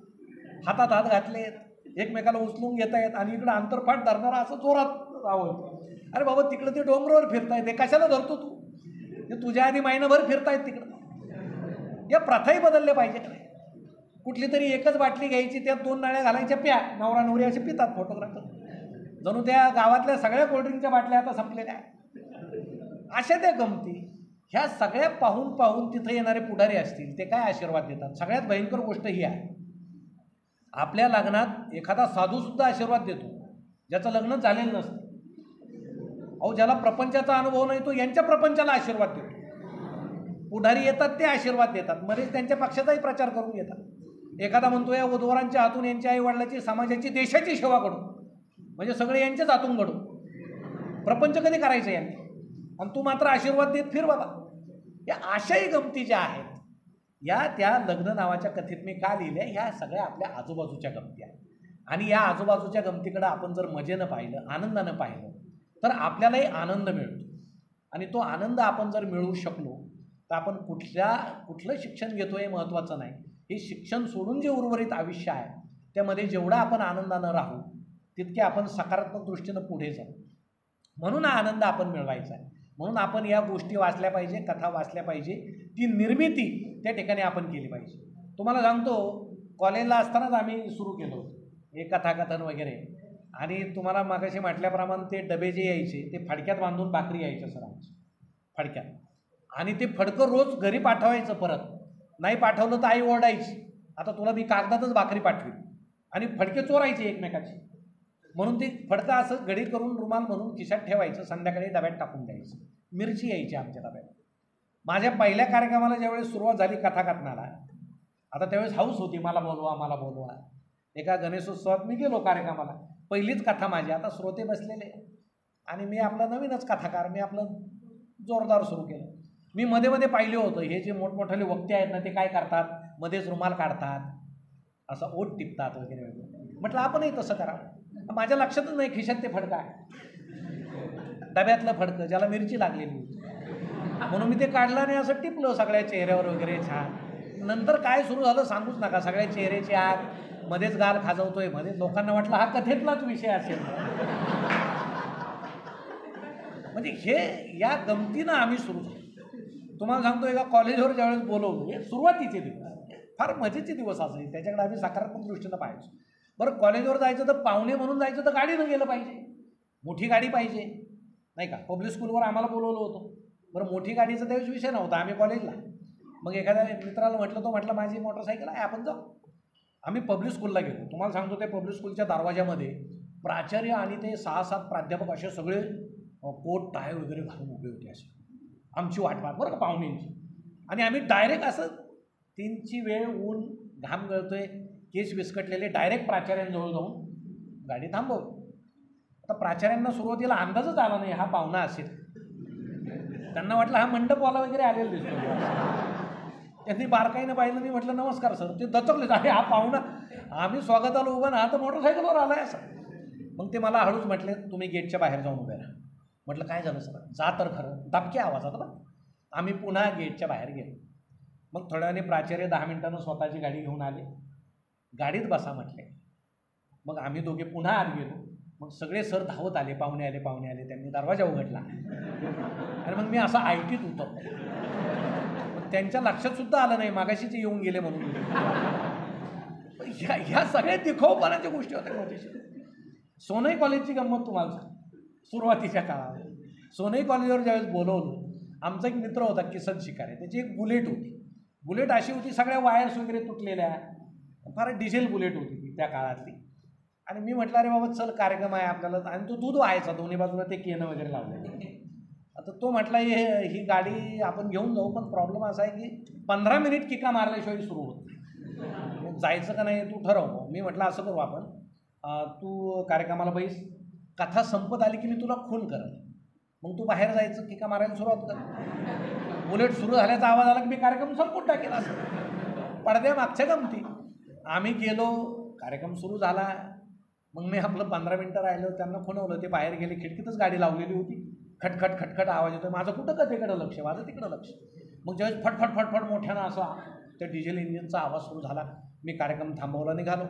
हातात हात घातलेत, एकमेकाला उचलून घेत आहेत. आणि इकडं आंतरपाठ धरणारा असं जोरात राहतो. अरे बाबा तिकडं ते डोंगरावर फिरतायत, हे कशाला धरतो तू? ते तुझ्या आधी महिनाभर फिरतायत तिकडं. या प्रथाही बदलल्या पाहिजे. कुठली तरी एकच बाटली घ्यायची, त्यात 2 नळ्या घालायच्या, प्या. नवरा नवरी असे पितात फोटोग्राफर. जणू त्या गावातल्या सगळ्या कोल्ड्रिंकच्या बाटल्या आता संपलेल्या आहेत. अशा त्या गमती. ह्या सगळ्या पाहून पाहून तिथे येणारे पुढारी असतील ते काय आशीर्वाद देतात. सगळ्यात भयंकर गोष्ट ही आहे, आपल्या लग्नात एखादा साधूसुद्धा आशीर्वाद देतो ज्याचं लग्न झालेलं नसतं. अहो ज्याला प्रपंचाचा अनुभव नाही तो यांच्या प्रपंचाला आशीर्वाद देतो. पुढारी येतात ते आशीर्वाद देतात, मध्येच त्यांच्या पक्षाचाही प्रचार करून घेतात. एखादा म्हणतो या वधूवरांच्या हातून यांच्या आईवडिलाची, समाजाची, देशाची सेवा घडू, म्हणजे सगळे यांच्याच हातून घडू. प्रपंच कधी करायचं यांनी, आणि तू मात्र आशीर्वाद देत फिर बाबा. या अशाही गमती ज्या आहेत या त्या लग्न नावाच्या कथेत मी का लिहिल्या, ह्या सगळ्या आपल्या आजूबाजूच्या गमती आहेत. आणि या आजूबाजूच्या गमतीकडं आपण जर मजेनं पाहिलं, आनंदानं पाहिलं तर आपल्यालाही आनंद मिळतो. आणि तो आनंद आपण जर मिळवू शकलो तर आपण कुठलं शिक्षण घेतो हे महत्त्वाचं नाही. हे शिक्षण सोडून जे उर्वरित आयुष्य आहे त्यामध्ये जेवढा आपण आनंदानं राहू तितके आपण सकारात्मक दृष्टीनं पुढे जाऊ. म्हणून हा आनंद आपण मिळवायचा आहे. म्हणून आपण या गोष्टी वाचल्या पाहिजे, कथा वाचल्या पाहिजे, ती निर्मिती त्या ठिकाणी आपण केली पाहिजे. तुम्हाला सांगतो कॉलेजला असतानाच आम्ही सुरू केलं होतं हे कथाकथन वगैरे. आणि तुम्हाला मागाशी म्हटल्याप्रमाणे ते डबे जे यायचे ते फडक्यात बांधून भाकरी यायच्या सर आमच्या फडक्यात. आणि ते फडकं रोज घरी पाठवायचं, परत नाही पाठवलं तर आई ओरडायची, आता तुला मी कागदातच भाकरी पाठवी. आणि फडके चोरायचे एकमेकाचे. म्हणून ते फडकं असं घडी करून रुमाल म्हणून खिशात ठेवायचं, संध्याकाळी डब्यात टाकून द्यायचं. मिरची यायची आमच्या डब्यात. माझ्या पहिल्या कार्यक्रमाला ज्यावेळेस सुरुवात झाली कथाकथनाला, आता त्यावेळेस हाऊस होती मला बोलवा मला बोलवा. एका गणेशोत्सवात मी गेलो कार्यक्रमाला, पहिलीच कथा माझी. आता श्रोते बसलेले आणि मी आपला नवीनच कथाकार, मी आपलं जोरदार सुरू केलं. मी मध्ये मध्ये पाहिले होतं हे जे मोठमोठाले वक्ते आहेत ना ते काय करतात, मध्येच रुमाल काढतात, असं ओठ टिपतात वगैरे वगैरे. म्हटलं आपणही तसं करावं. माझ्या लक्षातच नाही खिशात ते फडकं आहे, डब्यातलं फडकं ज्याला मिरची लागलेली होती, म्हणून मी ते काढलं आणि असं टिपलं सगळ्या चेहऱ्यावर वगैरे छान. नंतर काय सुरू झालं सांगूच नका, सगळ्या चेहऱ्याची आग, मध्येच गाल खाजवतोय, मध्येच लोकांना वाटलं हा कथेतलाच विषय असेल. म्हणजे हे या गमतीनं आम्ही सुरू झालो. तुम्हाला सांगतो एका कॉलेजवर ज्यावेळेस बोलवलं, हे सुरुवातीचे दिवस फार मजेचे दिवस असायचे, त्याच्याकडे आम्ही सकारात्मक दृष्टीनं पाहायचो. बरं कॉलेजवर जायचं तर पाहुणे म्हणून जायचं तर गाडीनं गेलं पाहिजे, मोठी गाडी पाहिजे नाही का. पब्लिक स्कूलवर आम्हाला बोलवलं होतं. बरं मोठी गाडीचा त्यावेळेस विषय नव्हता, आम्ही कॉलेजला. मग एखाद्या मित्राला म्हटलं, तो म्हटलं माझी मोटरसायकल आहे आपण जाऊ. आम्ही पब्लिक स्कूलला गेलो. तुम्हाला सांगतो ते पब्लिक स्कूलच्या दरवाजामध्ये प्राचार्य आणि ते 6-7 प्राध्यापक असे सगळे कोट टाय वगैरे घालून उभे होते, असे आमची वाट पाहत बरं का पाहुण्यांची. आणि आम्ही डायरेक्ट असं 3ची वेळ, ऊन, घाम गळतोय, केस विस्कटलेले, डायरेक्ट प्राचार्यांजवळ जाऊन गाडी थांबवली. आता प्राचार्यांना सुरुवातीला अंदाजच आला नाही हा पाहुणा असेल. त्यांना वाटलं हा मंडपवाला वगैरे आलेला दिसतो. त्यांनी बारकाईनं पाहिलं. मी म्हटलं नमस्कार सर. ते दचकले, अरे हा पाहुणा, आम्ही स्वागताला उभा ना, हा तर मोटरसायकलवर आला आहे असं. मग ते मला हळूच म्हटले तुम्ही गेटच्या बाहेर जाऊन उभे राहा. म्हटलं काय झालं सर? जा तर खरं, दबक्या आवाजात बा. आम्ही पुन्हा गेटच्या बाहेर गेलो. मग थोड्या वेळाने प्राचार्य 10 मिनिटांनं स्वतःची गाडी घेऊन आले. गाडीत बसा म्हटले. मग आम्ही दोघे पुन्हा आत गेलो. मग सगळे सर धावत आले, पाहुणे आले, पाहुणे आले. त्यांनी दरवाजा उघडला आणि मग मी असं आयटीत उतरलो. मग त्यांच्या लक्षात सुद्धा आलं नाही मागाशीच येऊन गेले म्हणून. ह्या सगळ्या दिखाऊपणाच्या गोष्टी होत्या. सोनई कॉलेजची गंमत तुम्हाला सांग. सुरुवातीच्या काळात सोनई कॉलेजवर ज्यावेळेस बोलवलं, आमचा एक मित्र होता किसन शिकारे, त्याची एक बुलेट होती. बुलेट अशी होती सगळ्या वायर्स वगैरे तुटलेल्या, फार डिझेल बुलेट होती ती त्या काळातली. आणि मी म्हटलं अरे बाबा चल कार्यक्रम आहे आपल्याला. आणि तो दूध व्हायचा दोन्ही बाजूला ते केनं वगैरे लावले. आता तो म्हटला ही गाडी आपण घेऊन जाऊ, पण प्रॉब्लेम असा आहे की 15 मिनिट किका मारल्याशिवाय सुरू होत. मग जायचं का नाही तू ठरव. मी म्हटलं असं करू आपण, तू कार्यक्रमाला बैस, कथा संपत आली की मी तुला खून करत, मग तू बाहेर जायचं किका मारायला सुरुवात कर. बुलेट सुरू झाल्याचा आवाज आला की मी कार्यक्रम संपून टाकेल. असं पडद्या मागच्या गमती. आम्ही गेलो, कार्यक्रम सुरू झाला. मग मी आपलं 15 मिनिटं राहिलं, त्यांना खुणवलं, ते बाहेर गेले. खिडकीतच गाडी लावलेली होती. खटखट खटखट आवाज येतो. माझं कुठं कथेकडं लक्ष, माझं तिकडं लक्ष. मग ज्यावेळेस फटफट फटफट मोठ्यानं असा त्या डिझेल इंजिनचा आवाज सुरू झाला. मी कार्यक्रम थांबवला, निघालो.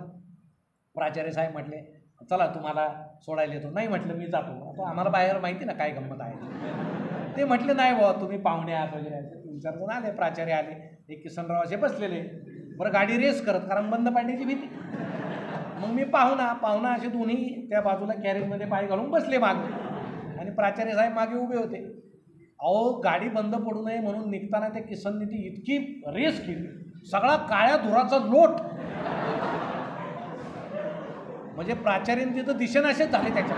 प्राचार्य साहेब म्हटले चला तुम्हाला सोडायला येतो. नाही म्हटलं मी जातो. आता आम्हाला बाहेर माहिती ना काय गंमत आहे. ते म्हटले नाही बाबा तुम्ही पाहुणे आहात वगैरे. 3-4 जण आले, प्राचार्य आले, एक किसनराव असे बसलेले. बरं गाडी रेस करत, कारण बंद पाडण्याची भीती. मग मी पाहुणा असे दोन्ही त्या बाजूला कॅरेजमध्ये पाय घालून बसले मागे, आणि प्राचार्य साहेब मागे उभे होते. अहो गाडी बंद पडू नये म्हणून निघताना त्या किसननी ती इतकी रेस केली, सगळा काळ्या धुराचा लोट. म्हणजे प्राचार्यांची तर दिशेनाशेच झाले त्याच्या.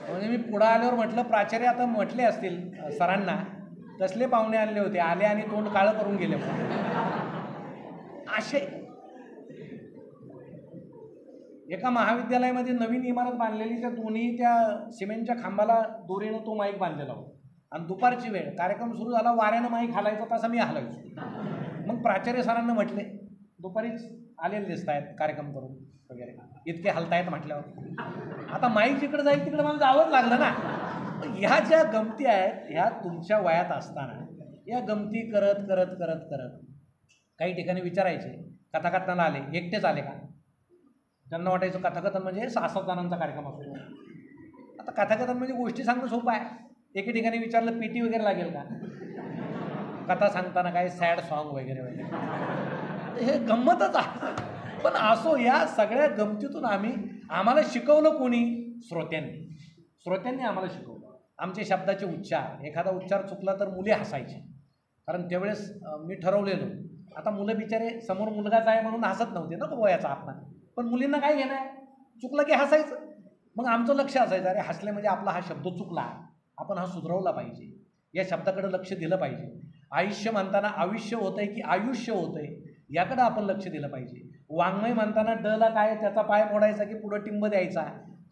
म्हणजे मी पुढं आल्यावर म्हटलं प्राचार्य आता म्हटले असतील सरांना, कसले पाहुणे आणले होते, आले आणि तोंड काळं करून गेले असे. एका महाविद्यालयामध्ये नवीन इमारत बांधलेली, त्या दोन्ही त्या सिमेंटच्या खांबाला दोरीनं तो माईक बांधलेला होता. आणि दुपारची वेळ, कार्यक्रम सुरू झाला, वाऱ्यानं माईक हलायचा तसा मी हलायचो. मग प्राचार्य सरांना म्हटले दुपारीच आलेले दिसत आहेत कार्यक्रम करून वगैरे, इतके हलतायत म्हटल्यावर आता माईक जिकडे जाईल तिकडे मला जावंच लागलं ना. ह्या ज्या गमती आहेत ह्या तुमच्या वयात असताना, या गमती करत करत करत करत काही ठिकाणी विचारायचे कथाकथनाला आले, एकटेच आले का? त्यांना वाटायचं कथाकथन म्हणजे 6-7 जणांचा कार्यक्रम असतो. आता कथाकथन म्हणजे गोष्टी सांगणं सोपं आहे. एके ठिकाणी विचारलं पीटी वगैरे लागेल का कथा सांगताना, काय सॅड सॉन्ग वगैरे वगैरे, हे गंमतच आहे. पण असो, या सगळ्या गमतीतून आम्हाला शिकवलं कोणी? श्रोत्यांनी आम्हाला शिकवलं. आमचे शब्दाचे उच्चार, एखादा उच्चार चुकला तर मुले हसायचे, कारण त्यावेळेस मी ठरवलेलो. आता मुलं बिचारे समोर मुलगाच आहे म्हणून हसत नव्हते ना, तो वयाचा आपण, पण मुलींना काय घेणं आहे, चुकलं की हसायचं. मग आमचं लक्ष असायचं, अरे हसले म्हणजे आपला हा शब्द चुकला, आपण हा सुधारवला पाहिजे, या शब्दाकडे लक्ष दिलं पाहिजे. आयुष्य म्हणताना आयुष्य होतंय की आयुष्य होतंय याकडं आपण लक्ष दिलं पाहिजे. वाङ्मय म्हणताना डला काय त्याचा पाय मोडायचा की पुढं टिंब द्यायचा,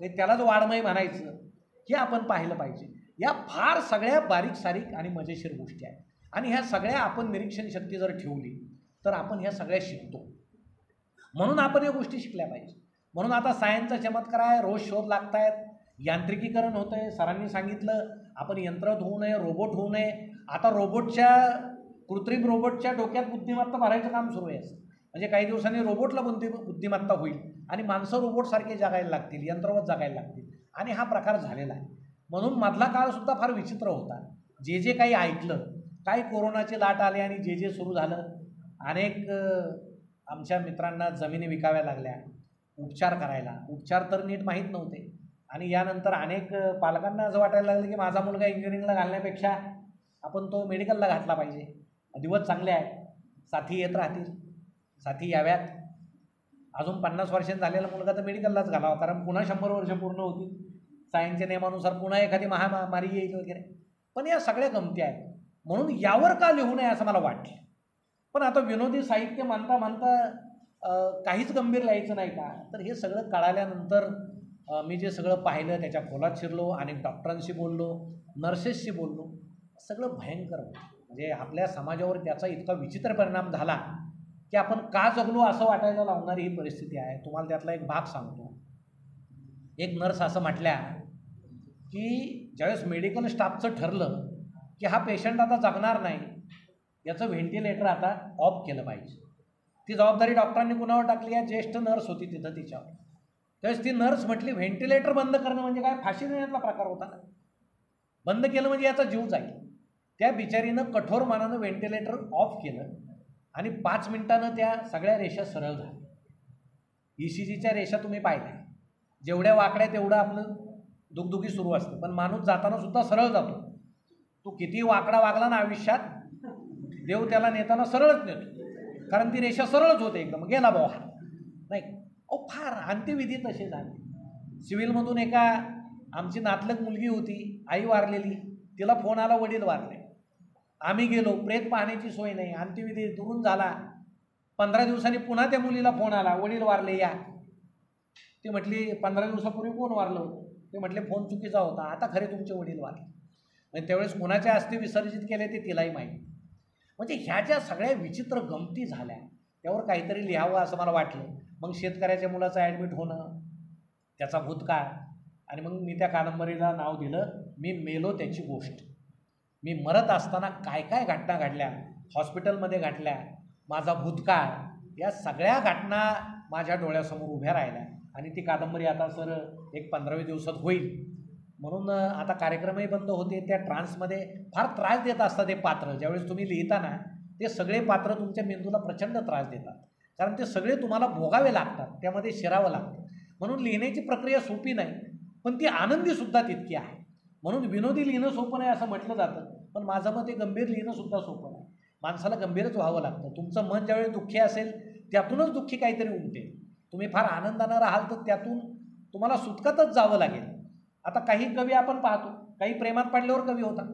त्यालाच वाङ्मय म्हणायचं, हे आपण पाहिलं पाहिजे. या फार सगळ्या बारीक सारीक आणि मजेशीर गोष्टी आहेत आणि ह्या सगळ्या आपण निरीक्षण शक्ती जर ठेवली तर आपण ह्या सगळ्या शिकतो. म्हणून आपण या गोष्टी शिकल्या पाहिजे. म्हणून आता सायन्सचा चमत्कार आहे, रोज शोध लागत आहेत, यांत्रिकीकरण होतं आहे. सरांनी सांगितलं आपण यंत्रात होऊ नये, रोबोट होऊ नये. आता कृत्रिम रोबोटच्या डोक्यात बुद्धिमत्ता भरायचं काम सुरू आहे. म्हणजे काही दिवसांनी रोबोटला बुद्धिमत्ता होईल आणि माणसं रोबोटसारखे जगायला लागतील, यंत्रवत जगायला लागतील आणि हा प्रकार झालेला आहे. म्हणून मधला काळसुद्धा फार विचित्र होता. जे काही ऐकलं, काय कोरोनाची लाट आली आणि जे सुरू झालं, अनेक आमच्या मित्रांना जमिनी विकाव्या लागल्या उपचार करायला. उपचार तर नीट माहीत नव्हते आणि यानंतर अनेक पालकांना असं वाटायला लागलं की माझा मुलगा इंजिनिअरिंगला घालण्यापेक्षा आपण तो मेडिकलला घातला पाहिजे. दिवस चांगले आहेत, साथी येत राहतील, साथी याव्यात. अजून 50 वर्षांनी झालेला मुलगा तर मेडिकललाच घालावा, कारण पुन्हा 100 वर्ष पूर्ण होतील. सायन्सच्या नियमानुसार पुन्हा एखादी महामारी येईल वगैरे. पण या सगळ्या गमती आहेत. म्हणून यावर का लिहू नये असं मला वाटलं. पण आता विनोदी साहित्य म्हणता म्हणता काहीच गंभीर लिहायचं नाही का? तर हे सगळं कळाल्यानंतर मी जे सगळं पाहिलं त्याच्या खोलात शिरलो, अनेक डॉक्टरांशी बोललो, नर्सेसशी बोललो. सगळं भयंकर होतं. म्हणजे आपल्या समाजावर त्याचा इतका विचित्र परिणाम झाला की आपण का जगलो असं वाटायला लावणारी ही परिस्थिती आहे. तुम्हाला त्यातला एक भाग सांगतो. एक नर्स असं म्हटल्या की ज्यावेळेस मेडिकल स्टाफचं ठरलं की हा पेशंट आता जगणार नाही, याचं व्हेंटिलेटर आता ऑफ केलं पाहिजे. ती जबाबदारी डॉक्टरांनी कुणावर टाकली आहे? ज्येष्ठ नर्स होती तिथं तिच्यावर. त्यावेळेस ती नर्स म्हटली व्हेंटिलेटर बंद करणं म्हणजे काय? फाशी देण्यातला प्रकार होता ना. बंद केलं म्हणजे याचा जीव जाईल. त्या बिचारीनं कठोर मानानं व्हेंटिलेटर ऑफ केलं आणि 5 मिनिटानं त्या सगळ्या रेषा सरळ झाल्या. ECGच्या रेषा तुम्ही पाहिल्या, जेवढ्या वाकड्या तेवढं आपलं दुखदुखी सुरू असते, पण माणूस जाताना सुद्धा सरळ जातो. तो किती वाकडा वागला ना आयुष्यात, देव त्याला नेताना सरळच नेतो, कारण ती रेषा सरळच होते एकदम. गेला बाबा नाही. फार अंत्यविधी तसे झाले. सिव्हिलमधून एका आमची नातलग मुलगी होती, आई वारलेली, तिला फोन आला वडील वारले. आम्ही गेलो, प्रेत पाहण्याची सोय नाही, अंत्यविधी दुरून झाला. 15 दिवसांनी पुन्हा त्या मुलीला फोन आला, वडील वारले या. ती म्हटली 15 दिवसापूर्वी कोण वारलं होतं? ते म्हटले फोन चुकीचा होता, आता खरे तुमचे वडील वारले. म्हणजे त्यावेळेस कोणाच्या अस्थी विसर्जित केले ते तिलाही माहिती. म्हणजे ह्या ज्या सगळ्या विचित्र गमती झाल्या त्यावर काहीतरी लिहावं असं मला वाटलं. मग शेतकऱ्याच्या मुलाचं ॲडमिट होणं, त्याचा भूतकाळ, आणि मग मी त्या कादंबरीला नाव दिलं मी मेलो त्याची गोष्ट. मी मरत असताना काय काय घटना घडल्या, हॉस्पिटलमध्ये घडल्या, माझा भूतकाळ, या सगळ्या घटना माझ्या डोळ्यासमोर उभ्या राहिल्या. आणि ती कादंबरी आता सर एक 15-20 दिवसात होईल. म्हणून आता कार्यक्रमही बंद होते. त्या ट्रान्समध्ये फार त्रास देत असतात ते पात्र. ज्यावेळेस तुम्ही लिहिताना ते सगळे पात्र तुमच्या मेंदूला प्रचंड त्रास देतात, कारण ते सगळे तुम्हाला भोगावे लागतात, त्यामध्ये शिरावं लागतं. म्हणून लिहिण्याची प्रक्रिया सोपी नाही, पण ती आनंदीसुद्धा तितकी आहे. म्हणून विनोदी लिहिणं सोपं नाही असं म्हटलं जातं, पण माझं मत हे गंभीर लिहिणंसुद्धा सोपं नाही. माणसाला गंभीरच व्हावं लागतं. तुमचं मन ज्यावेळी दुःखी असेल त्यातूनच दुःखी काहीतरी उमटेल. तुम्ही फार आनंदानं राहाल तर त्यातून तुम्हाला सुटकातच जावं लागेल. आता काही कवी आपण पाहतो, काही प्रेमात पडल्यावर कवी होतात,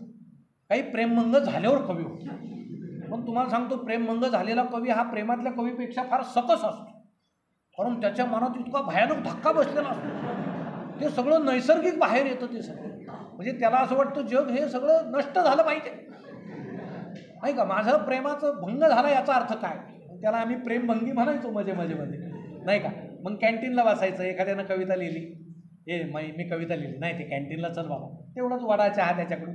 काही प्रेमभंग झाल्यावर कवी होतात. पण तुम्हाला सांगतो, प्रेमभंग झालेला कवी हा प्रेमातल्या कवीपेक्षा फार सकस असतो, कारण त्याच्या मनात इतका भयानक धक्का बसलेला असतो. ते सगळं नैसर्गिक बाहेर येतं. ते सगळं म्हणजे त्याला असं वाटतं जग हे सगळं नष्ट झालं पाहिजे, नाही का. माझं प्रेमाचं भंग झाला याचा अर्थ काय? त्याला आम्ही प्रेमभंगी म्हणायचो मध्ये नाही का. मग कॅन्टीनला बसायचं, एखाद्यानं कविता लिहिली, मी कविता लिहिली नाही, ते कॅन्टीनला चल बाबा, तेवढंच वडा चहा त्याच्याकडून,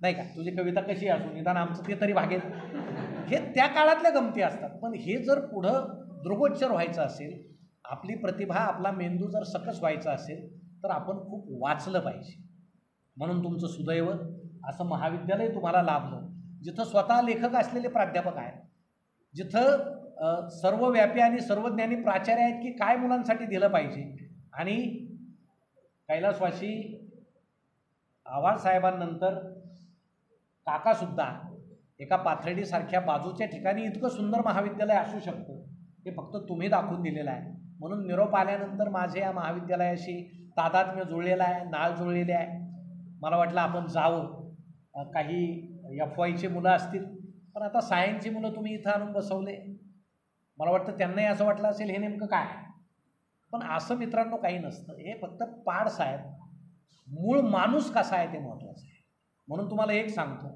नाही का. तुझी कविता कशी असो, निदान आमचं ते तरी भागेल. हे त्या काळातल्या गमती असतात. पण हे जर पुढं दृगोच्चर व्हायचं असेल, आपली प्रतिभा, आपला मेंदू जर सकस व्हायचा असेल, तर आपण खूप वाचलं पाहिजे. म्हणून तुमचं सुदैव असं महाविद्यालय तुम्हाला लाभलं, जिथं स्वतः लेखक असलेले प्राध्यापक आहेत, जिथं सर्वव्यापी आणि सर्वज्ञानी प्राचार्य आहेत की काय मुलांसाठी दिलं पाहिजे. आणि कैलासवासी आव्हाड साहेबांनंतर काकासुद्धा एका पाथर्डीसारख्या बाजूच्या ठिकाणी इतकं सुंदर महाविद्यालय असू शकतं हे फक्त तुम्ही दाखवून दिलेलं आहे. म्हणून निरोप आल्यानंतर माझे या महाविद्यालयाशी तादात्म्य जुळलेलं आहे, नाळ जुळलेले आहे. मला वाटलं आपण जावं. काही FYची मुलं असतील, पण आता सायन्सची मुलं तुम्ही इथं आणून बसवले. मला वाटतं त्यांनाही असं वाटलं असेल हे नेमकं काय. पण असं मित्रांनो काही नसतं. हे फक्त पाड साहेब मूळ माणूस कसा आहे ते महत्त्वाचं आहे. म्हणून तुम्हाला एक सांगतो,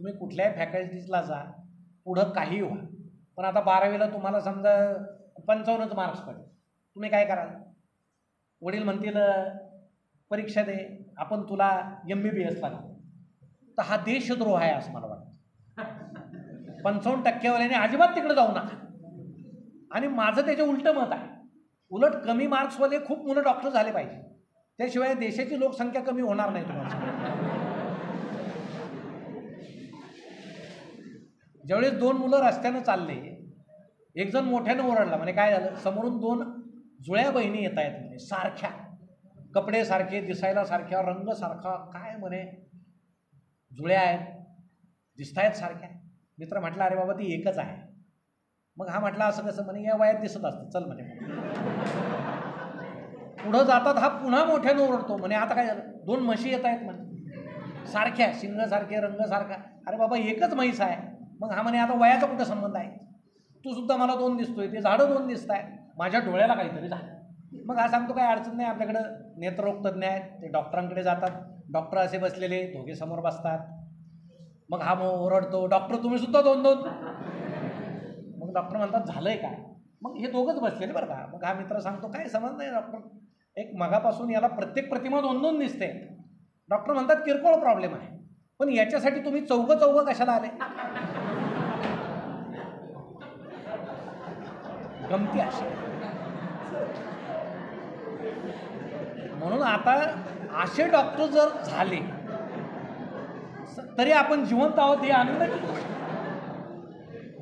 तुम्ही कुठल्याही फॅकल्टीजला जा, पुढं काही व्हा, पण आता 12वीला तुम्हाला समजा 55च मार्क्स पडले, तुम्ही काय कराल? वडील म्हणतील परीक्षा दे, आपण तुला MBBSला घालू. तर हा देशद्रोह आहे असं मला वाटतं. 55% अजिबात तिकडे जाऊ नका. आणि माझं त्याच्या उलटं मत आहे. उलट कमी मार्क्सवाले खूप मुलं डॉक्टर झाले पाहिजे, त्याशिवाय देशाची लोकसंख्या कमी होणार नाही. तुम्हाला ज्यावेळेस 2 मुलं रस्त्यानं चालले, एक जण मोठ्यानं ओरडला, म्हणे काय झालं? समोरून 2 जुळ्या बहिणी येत आहेत म्हणे, सारख्या, कपडे सारखे, दिसायला सारख्या, रंग सारखा, काय म्हणे जुळ्या आहेत, दिसत आहेत सारख्या. मित्र म्हटला अरे बाबा ती एकच आहे. मग हा म्हटला असं कसं? म्हणे या वयात दिसत असतं, चल म्हणे. पुढं जातात हा पुन्हा मोठ्यानं ओरडतो, म्हणे आता काय झालं? 2 म्हशी येत आहेत म्हणे, सारख्या, शिंग सारखे, रंग सारखा. अरे बाबा एकच म्हैस आहे. मग हा म्हणे आता वयाचा कुठं संबंध आहे? तू सुद्धा मला 2 दिसतोय, ते झाडं 2 दिसत आहे, माझ्या डोळ्याला काहीतरी झालं. मग हा सांगतो काय अडचण नाही, आपल्याकडं नेत्ररोग तज्ज्ञ आहेत, ते डॉक्टरांकडे जातात. डॉक्टर असे बसलेले, दोघे समोर बसतात. मग हा ओरडतो, डॉक्टर तुम्ही सुद्धा 2-2. मग डॉक्टर म्हणतात झालंय काय? मग हे दोघंच बसलेले बरं का. मग हा मित्र सांगतो काय समज नाही डॉक्टर, एक मगापासून याला प्रत्येक प्रतिमा 2-2 दिसते. डॉक्टर म्हणतात किरकोळ प्रॉब्लेम आहे, पण याच्यासाठी तुम्ही चौघं कशाला आले? गमती अशी. म्हणून आता असे डॉक्टर जर झाले तरी आपण जिवंत आहोत ही आनंदाची गोष्ट.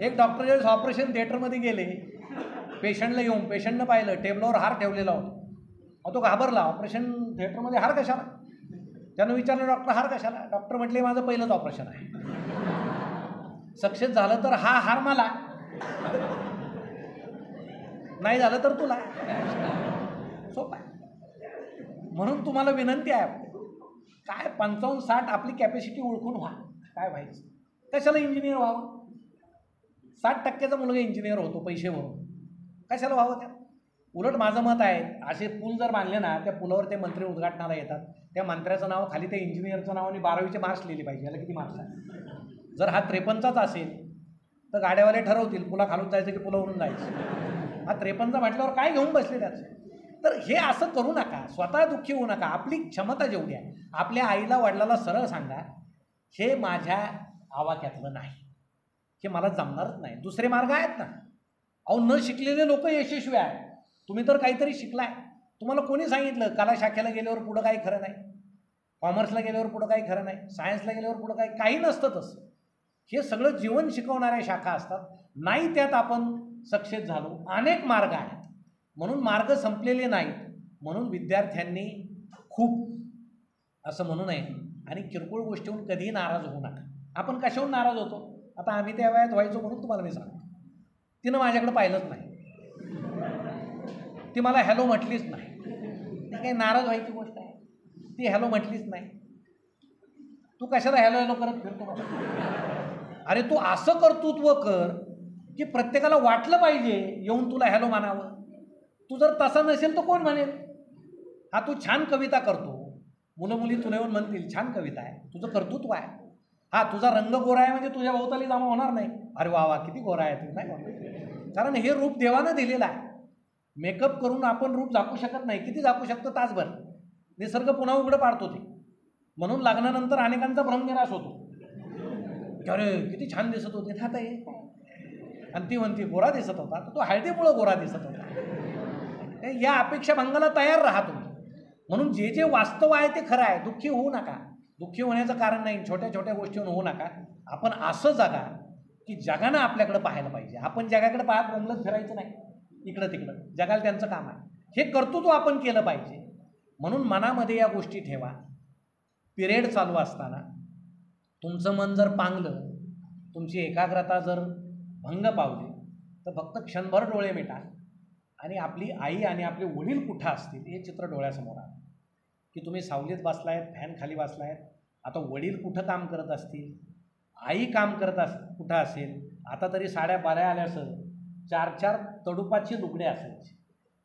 एक डॉक्टर ज्यावेळेस ऑपरेशन थिएटरमध्ये गेले, पेशंटला येऊन पेशंटनं पाहिलं, टेबलावर हार ठेवलेला होता. तो घाबरला, ऑपरेशन थिएटरमध्ये हार कशाला? त्यानं विचारलं डॉक्टर हार कशाला? डॉक्टर म्हटले माझं पहिलंच ऑपरेशन आहे, सक्सेस झालं तर हा हार मला, नाही झालं तर तुला. सोपं आहे. म्हणून तुम्हाला विनंती आहे, काय 55-60 आपली कॅपॅसिटी ओळखून व्हा. काय व्हायचं? कशाला इंजिनियर व्हावं? 60% मुलगा इंजिनियर होतो पैसे भरून, कशाला व्हावं त्या? उलट माझं मत आहे, असे पूल जर बांधले ना, त्या पुलावर ते मंत्री उद्घाटनाला येतात, त्या मंत्र्याचं नाव खाली त्या इंजिनियरचं नाव आणि 12वीचे मार्क्स लिहिले पाहिजे. याला किती मार्क्स आहे? जर हा 53च असेल तर गाड्यावाले ठरवतील पुला खालून जायचं की पुलावरून जायचं. हा 53 म्हटल्यावर काय घेऊन बसले त्याचं? तर हे असं करू नका, स्वतः दुःखी होऊ नका. आपली क्षमता जेवढी आहे, आपल्या आईला वडिलाला सरळ सांगा, हे माझ्या आवाक्यातलं नाही, हे मला जमणारच नाही, दुसरे मार्ग आहेत ना. अहो न शिकलेले लोक यशस्वी आहेत. तुम्ही तर काहीतरी शिकलाय. तुम्हाला कोणी सांगितलं कला शाखेला गेल्यावर पुढं काही खरं नाही, कॉमर्सला गेल्यावर पुढं काही खरं नाही, सायन्सला गेल्यावर पुढं काही नसतं तसं. हे सगळं जीवन शिकवणाऱ्या शाखा असतात. नाही त्यात आपण सक्सेस झालो, अनेक मार्ग आहेत. म्हणून मार्ग संपलेले नाहीत. म्हणून विद्यार्थ्यांनी खूप असं म्हणू नये आणि किरकोळ गोष्टीहून कधीही नाराज होऊ नका. आपण कशाहून नाराज होतो? आता आम्ही त्या वयात व्हायचो म्हणून तुम्हाला मी सांगतो. तिनं माझ्याकडे पाहिलंच नाही, ती मला हॅलो म्हटलीच नाही. ती काही नाराज व्हायची गोष्ट आहे? ती हॅलो म्हटलीच नाही. तू कशाला हॅलो हॅलो करत फिरतो? अरे तू असं कर्तृत्व कर की प्रत्येकाला वाटलं पाहिजे येऊन तुला हॅलो म्हणावं. तू जर तसा नसेल तर कोण म्हणेल? हा तू छान कविता करतो, मुलं मुली तुला येऊन म्हणतील छान कविता आहे, तुझं कर्तृत्व आहे. हा तुझा रंग गोरा आहे म्हणजे तुझ्या भोवताली जमा होणार नाही, अरे वा वा किती गोरा आहे तू, नाही म्हणणार. कारण हे रूप देवानं दिलेलं आहे. मेकअप करून आपण रूप झाकू शकत नाही. किती झाकू शकतो? तासभर. निसर्ग पुन्हा उघडं पाडतो ते. म्हणून लग्नानंतर अनेकांचा भ्रमनिराश होतो, अरे किती छान दिसत होते, आता हे आणि ती म्हणती गोरा दिसत होता, तर तो हळदीमुळं गोरा दिसत होता. या अपेक्षा भंगाला तयार राहा तुम्ही. म्हणून जे जे वास्तव आहे ते खरं आहे. दुःखी होऊ नका. दुःखी होण्याचं कारण नाही, छोट्या छोट्या गोष्टींवर होऊ नका. आपण असं जगा की जगानं आपल्याकडं पाहायला पाहिजे. आपण जगाकडे पाहत बोंबलत फिरायचं नाही इकडं तिकडं. जगाला त्यांचं काम आहे. हे कर्तृत्व आपण केलं पाहिजे. म्हणून मनामध्ये या गोष्टी ठेवा. पिरियड चालू असताना तुमचं मन जर पांगलं, तुमची एकाग्रता जर भंग पावली, तर फक्त क्षणभर डोळे मिटा आणि आपली आई आणि आपले वडील कुठं असतील हे चित्र डोळ्यासमोर आलं की तुम्ही सावलीत बसलायत, फॅन खाली बसलायत. आता वडील कुठं काम करत असतील, आई काम करत कुठं असेल. आता तरी साड्या बाऱ्या आल्या सर, 4-4 तडुपाची लुगडे असायची.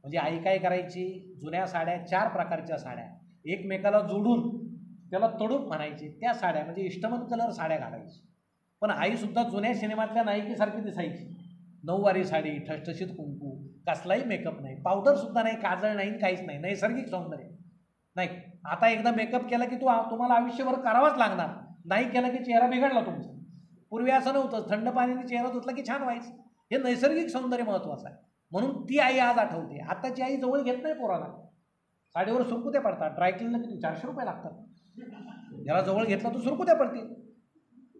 म्हणजे आई काय करायची, जुन्या साड्या 4 प्रकारच्या साड्या एकमेकाला जोडून त्याला तडूप म्हणायचे, त्या साड्या म्हणजे इष्टमन कलर साड्या घालायची. पण आईसुद्धा जुन्या सिनेमातल्या नायिकेसारखी दिसायची. नऊवारी साडी, ठसठशीत कुंकू, कसलाही मेकअप नाही, पावडरसुद्धा नाही, काजळ नाही, काहीच नाही, नैसर्गिक सौंदर्य नाही. आता एकदा मेकअप केला की तुम्हाला आयुष्यभर करावाच लागणार, नाही केलं की चेहरा बिघडला तुमचा. पूर्वी असं नव्हतं, थंड पाण्याने चेहरा धुतला की छान व्हायचं. हे नैसर्गिक सौंदर्य महत्त्वाचं आहे. म्हणून ती आई आज आठवते. आत्ताची आई जवळ घेत नाही पोराला, साडीवर सुरकुत्या पडतात. ड्रायक्लीनला किती 400 रुपये लागतात. ज्याला जवळ घेतला तो सुरकुत्या पडतील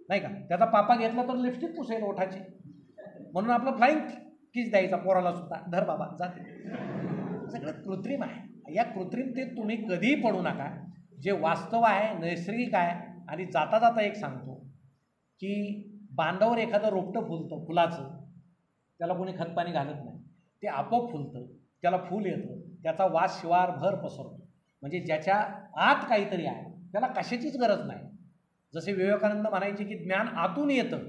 नाही का. त्याचा पापा घेतला तर लिपस्टिक पुसेल ओठाची. म्हणून आपलं फ्लाईंग किस द्यायचा पोराला सुद्धा, धर बाबा जाते. सगळं कृत्रिम आहे. या कृत्रिमतेत तुम्ही कधीही पडू नका. जे वास्तव आहे, नैसर्गिक आहे. आणि जाता जाता एक सांगतो की बांधावर एखादं रोपटं फुलतं, फुलाचं, त्याला कोणी खतपाणी घालत नाही, ते आपोआप फुलतं, त्याला फूल येतं, त्याचा वास शिवारभर पसरतो. म्हणजे ज्याच्या आत काहीतरी आहे त्याला कशाचीच गरज नाही. जसे विवेकानंद म्हणायचे की ज्ञान आतून येतं,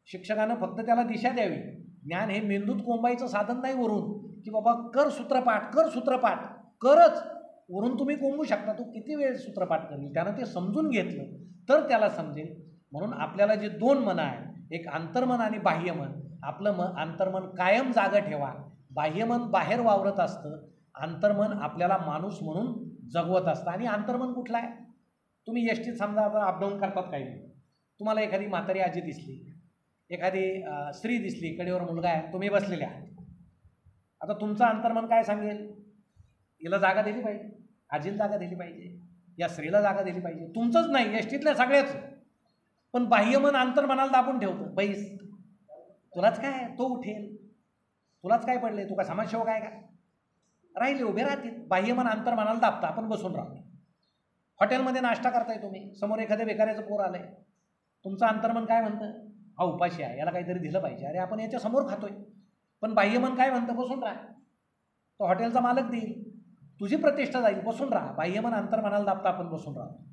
शिक्षकानं फक्त त्याला दिशा द्यावी. ज्ञान हे मेंदूत कोंबायचं साधन नाही वरून, की बाबा कर सूत्रपाठ, कर सूत्रपाठ, करच. वरून तुम्ही कोंबू शकता, तू किती वेळ सूत्रपाठ करेल. त्यानं ते समजून घेतलं तर त्याला समजेल. म्हणून आपल्याला जे 2 मनं आहे, एक अंतर्मन आणि बाह्यमन. आपलं अंतर्मन कायम जागं ठेवा. बाह्यमन बाहेर वावरत असतं, अंतर्मन आपल्याला माणूस म्हणून जगवत असतं. आणि अंतर्मन कुठलं आहे? तुम्ही एसटीत समजा आता अपडाऊन करतात काही, तुम्हाला एखादी म्हातारी आजी दिसली, एखादी स्त्री दिसली, कडेवर मुलगा आहे, तुम्ही बसलेले आहात. आता तुमचं अंतर्मन काय सांगेल? हिला जागा दिली पाहिजे, आजीला जागा दिली पाहिजे, या स्त्रीला जागा दिली पाहिजे. तुमचंच नाही, एसटीतल्या सगळ्याच. पण बाह्यमन अंतर्मनाला दाबून ठेवतं, बैस, तुलाच काय, तो उठेल, तुलाच काय पडले, तू का समाजसेवक आहे का? राहिले उभे राहतील. बाह्यमन अंतर्मनाला दाबतं, आपण बसून राहतो. हॉटेलमध्ये नाश्ता करताय तुम्ही, समोर एखाद्या बेकाऱ्याचं पोर आलंय, तुमचं अंतर्मन काय म्हणतं? हा उपाशी आहे, याला काहीतरी दिलं पाहिजे, अरे आपण याच्या समोर खातोय. पण बाह्यमन काय म्हणतं? बसून राहा, तो हॉटेलचा मालक देईल, तुझी प्रतिष्ठा जाईल, बसून राहा. बाह्यमन अंतर्मनाला दाबतं, आपण बसून राहतो.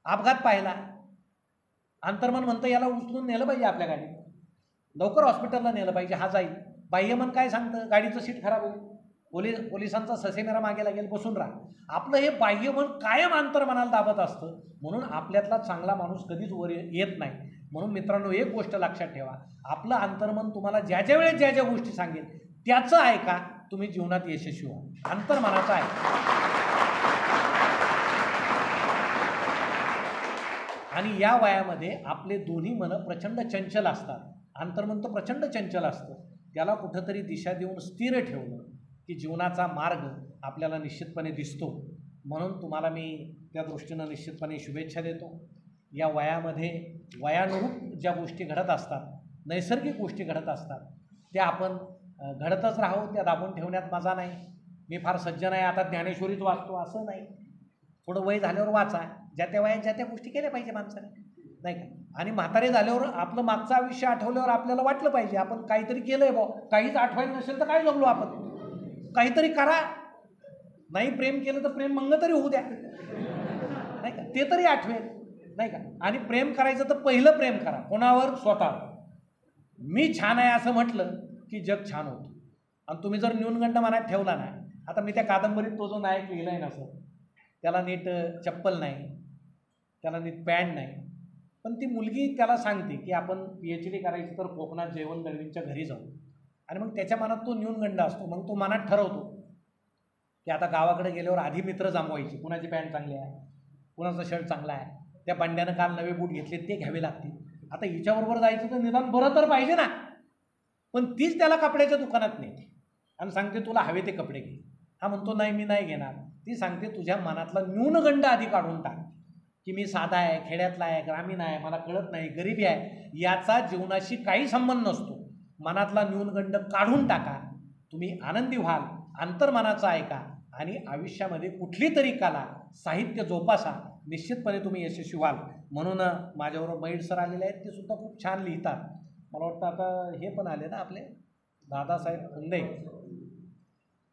अपघात पाहिला, अंतर्मन म्हणतं याला उचलून नेलं पाहिजे, आपल्या गाडीत लवकर हॉस्पिटलला नेलं पाहिजे, हा जाईल. बाह्यमन काय सांगतं? गाडीचं सीट खराब होईल, पोलिसांचा ससेमेरा मागे लागेल, बसून राहा. आपलं हे बाह्यमन कायम अंतर्मनाला दाबत असतं. म्हणून आपल्यातला चांगला माणूस कधीच वर येत नाही. म्हणून मित्रांनो, एक गोष्ट लक्षात ठेवा, आपलं अंतर्मन तुम्हाला ज्या वेळेस ज्या गोष्टी सांगेल त्याचं ऐका, तुम्ही जीवनात यशस्वी व्हा. अंतर्मनाचं आहे. आणि या वयामध्ये आपले दोन्ही मनं प्रचंड चंचल असतात. अंतर्मन तर प्रचंड चंचल असतं, त्याला कुठंतरी दिशा देऊन स्थिर ठेवलं की जीवनाचा मार्ग आपल्याला निश्चितपणे दिसतो. म्हणून तुम्हाला मी त्या दृष्टीनं निश्चितपणे शुभेच्छा देतो. या वयामध्ये वयानुरूप ज्या गोष्टी घडत असतात, नैसर्गिक गोष्टी घडत असतात, त्या आपण घडतच राहू, त्या दाबून ठेवण्यात मजा नाही. मी फार सज्जन आहे, आता ज्ञानेश्वरीच वाचतो असं नाही. थोडं वय झाल्यावर वाचा, ज्या त्या वयात ज्या त्या गोष्टी केल्या पाहिजे माणसाने, नाही का. आणि म्हातारे झाल्यावर आपलं मागचं आयुष्य आठवल्यावर आपल्याला वाटलं पाहिजे आपण काहीतरी केलंय बा. काहीच आठवायला नसेल तर काय जगलो आपण? काहीतरी करा. नाही प्रेम केलं तर प्रेम मंग तरी होऊ द्या, नाही का, ते तरी आठवेल, नाही का. आणि प्रेम करायचं तर पहिलं प्रेम करा कोणावर? स्वतःवर. मी छान आहे असं म्हटलं की जग छान होतं. आणि तुम्ही जर न्यूनगंड मनात ठेवला ना, आता मी त्या कादंबरीत तो जो नायक लिहिलाय ना सर, त्याला नीट चप्पल नाही, त्याला नीट पॅन्ट नाही, पण ती मुलगी त्याला सांगते की आपण PhD करायची तर कोकणात जयवंत दळवींच्या घरी जाऊ. आणि मग त्याच्या मनात तो न्यूनगंड असतो. मग तो मनात ठरवतो की आता गावाकडे गेल्यावर आधी मित्र जमवायचे, कुणाची पॅन्ट चांगली आहे, कुणाचा शर्ट चांगला आहे, त्या पांड्यानं काल नवे बूट घेतले ते घ्यावे लागतील. आता हिच्याबरोबर जायचं तर निदान बरं तर पाहिजे ना. पण तीच त्याला कपड्याच्या दुकानात नेते आणि सांगते तुला हवे ते कपडे घे. हा म्हणतो नाही मी नाही घेणार. ती सांगते तुझ्या मनातला न्यूनगंड आधी काढून टाक की मी साधा आहे, खेड्यातला आहे, ग्रामीण आहे, मला कळत नाही, गरिबी आहे, याचा जीवनाशी काही संबंध नसतो. मनातला न्यूनगंड काढून टाका, तुम्ही आनंदी व्हाल. अंतर्मनाचा ऐका आणि आयुष्यामध्ये कुठली तरी कला, साहित्य जोपासा, निश्चितपणे तुम्ही यशस्वी व्हाल. म्हणून माझ्याबरोबर मैड सर आलेले आहेत, ते सुद्धा खूप छान लिहितात. मला वाटतं आता हे पण आले ना आपले दादासाहेब फुंडे,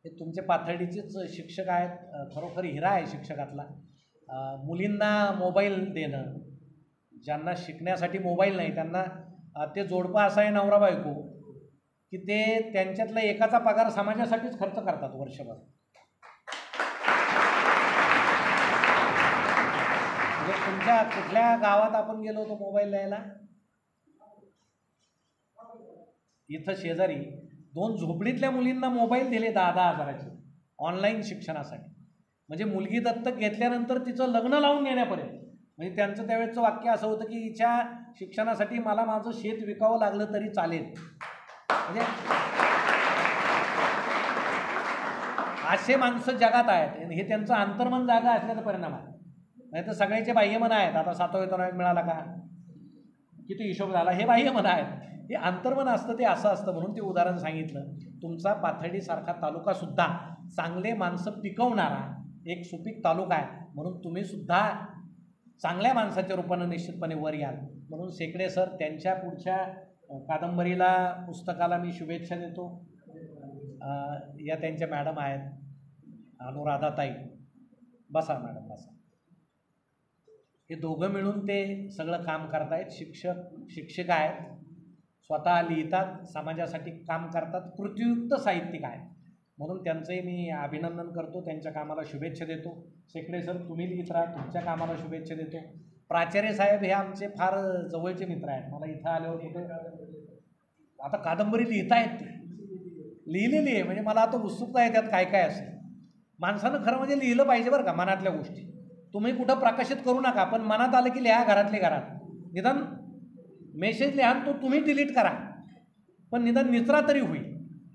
हे तुमचे पाथर्डीचेच शिक्षक आहेत. खरोखर हिरा आहे शिक्षकातला. मुलींना मोबाईल देणं, ज्यांना शिकण्यासाठी मोबाईल नाही त्यांना ते जोडपं असं आहे नवरा बायको की ते त्यांच्यातला एकाचा पगार समाजासाठीच खर्च करतात वर्षभर. म्हणजे तुमच्या कुठल्या गावात आपण गेलो होतो मोबाईल द्यायला? इथं शेजारी 2 झोपडीतल्या मुलींना मोबाईल दिले 10-10 हजाराचे ऑनलाईन शिक्षणासाठी. म्हणजे मुलगी दत्तक घेतल्यानंतर तिचं लग्न लावून घेण्यापर्यंत. म्हणजे त्यांचं त्यावेळेचं वाक्य असं होतं की हिच्या शिक्षणासाठी मला माझं शेत विकावं लागलं तरी चालेल. म्हणजे असे माणसं जगात आहेत. हे त्यांचं अंतर्मन जागा असल्याचा परिणाम आहे. नाही तर सगळ्याचे बाह्यमन आहेत. आता 7वा वेतन मिळाला का, किती हिशोब झाला, हे बाह्यमन आहेत. हे अंतर्मन असतं ते असं असतं. म्हणून ते उदाहरण सांगितलं. तुमचा पाथर्डीसारखा तालुकासुद्धा चांगले माणसं पिकवणारा एक सुपीक तालुका आहे. म्हणून तुम्हीसुद्धा चांगल्या माणसाच्या रूपानं निश्चितपणे वर याल. म्हणून शेकडे सर त्यांच्या पुढच्या कादंबरीला पुस्तकाला मी शुभेच्छा देतो. या त्यांच्या मॅडम आहेत अनुराधाताई. बसा मॅडम बसा. हे दोघं मिळून ते सगळं काम करतायत. शिक्षक आहेत, स्वतः लिहितात, समाजासाठी काम करतात, कृतीयुक्त साहित्यिक आहेत. म्हणून त्यांचंही मी अभिनंदन करतो, त्यांच्या कामाला शुभेच्छा देतो. शेकडे सर तुम्ही लिहित राहा, तुमच्या कामाला शुभेच्छा देतो. प्राचार्य साहेब हे आमचे फार जवळचे मित्र आहेत. मला इथं आल्यावर कुठं आता कादंबरी लिहितायत, ते लिहिलेली आहे. म्हणजे मला आता उत्सुकता आहे त्यात काय काय असेल. माणसानं खरं म्हणजे लिहिलं पाहिजे बरं का मनातल्या गोष्टी. तुम्ही कुठं प्रकाशित करू नका, पण मनात आलं की लिहा, घरातले घरात. निदान मेसेज लिहा तो तुम्ही डिलीट करा, पण निदान निचरा तरी होईल.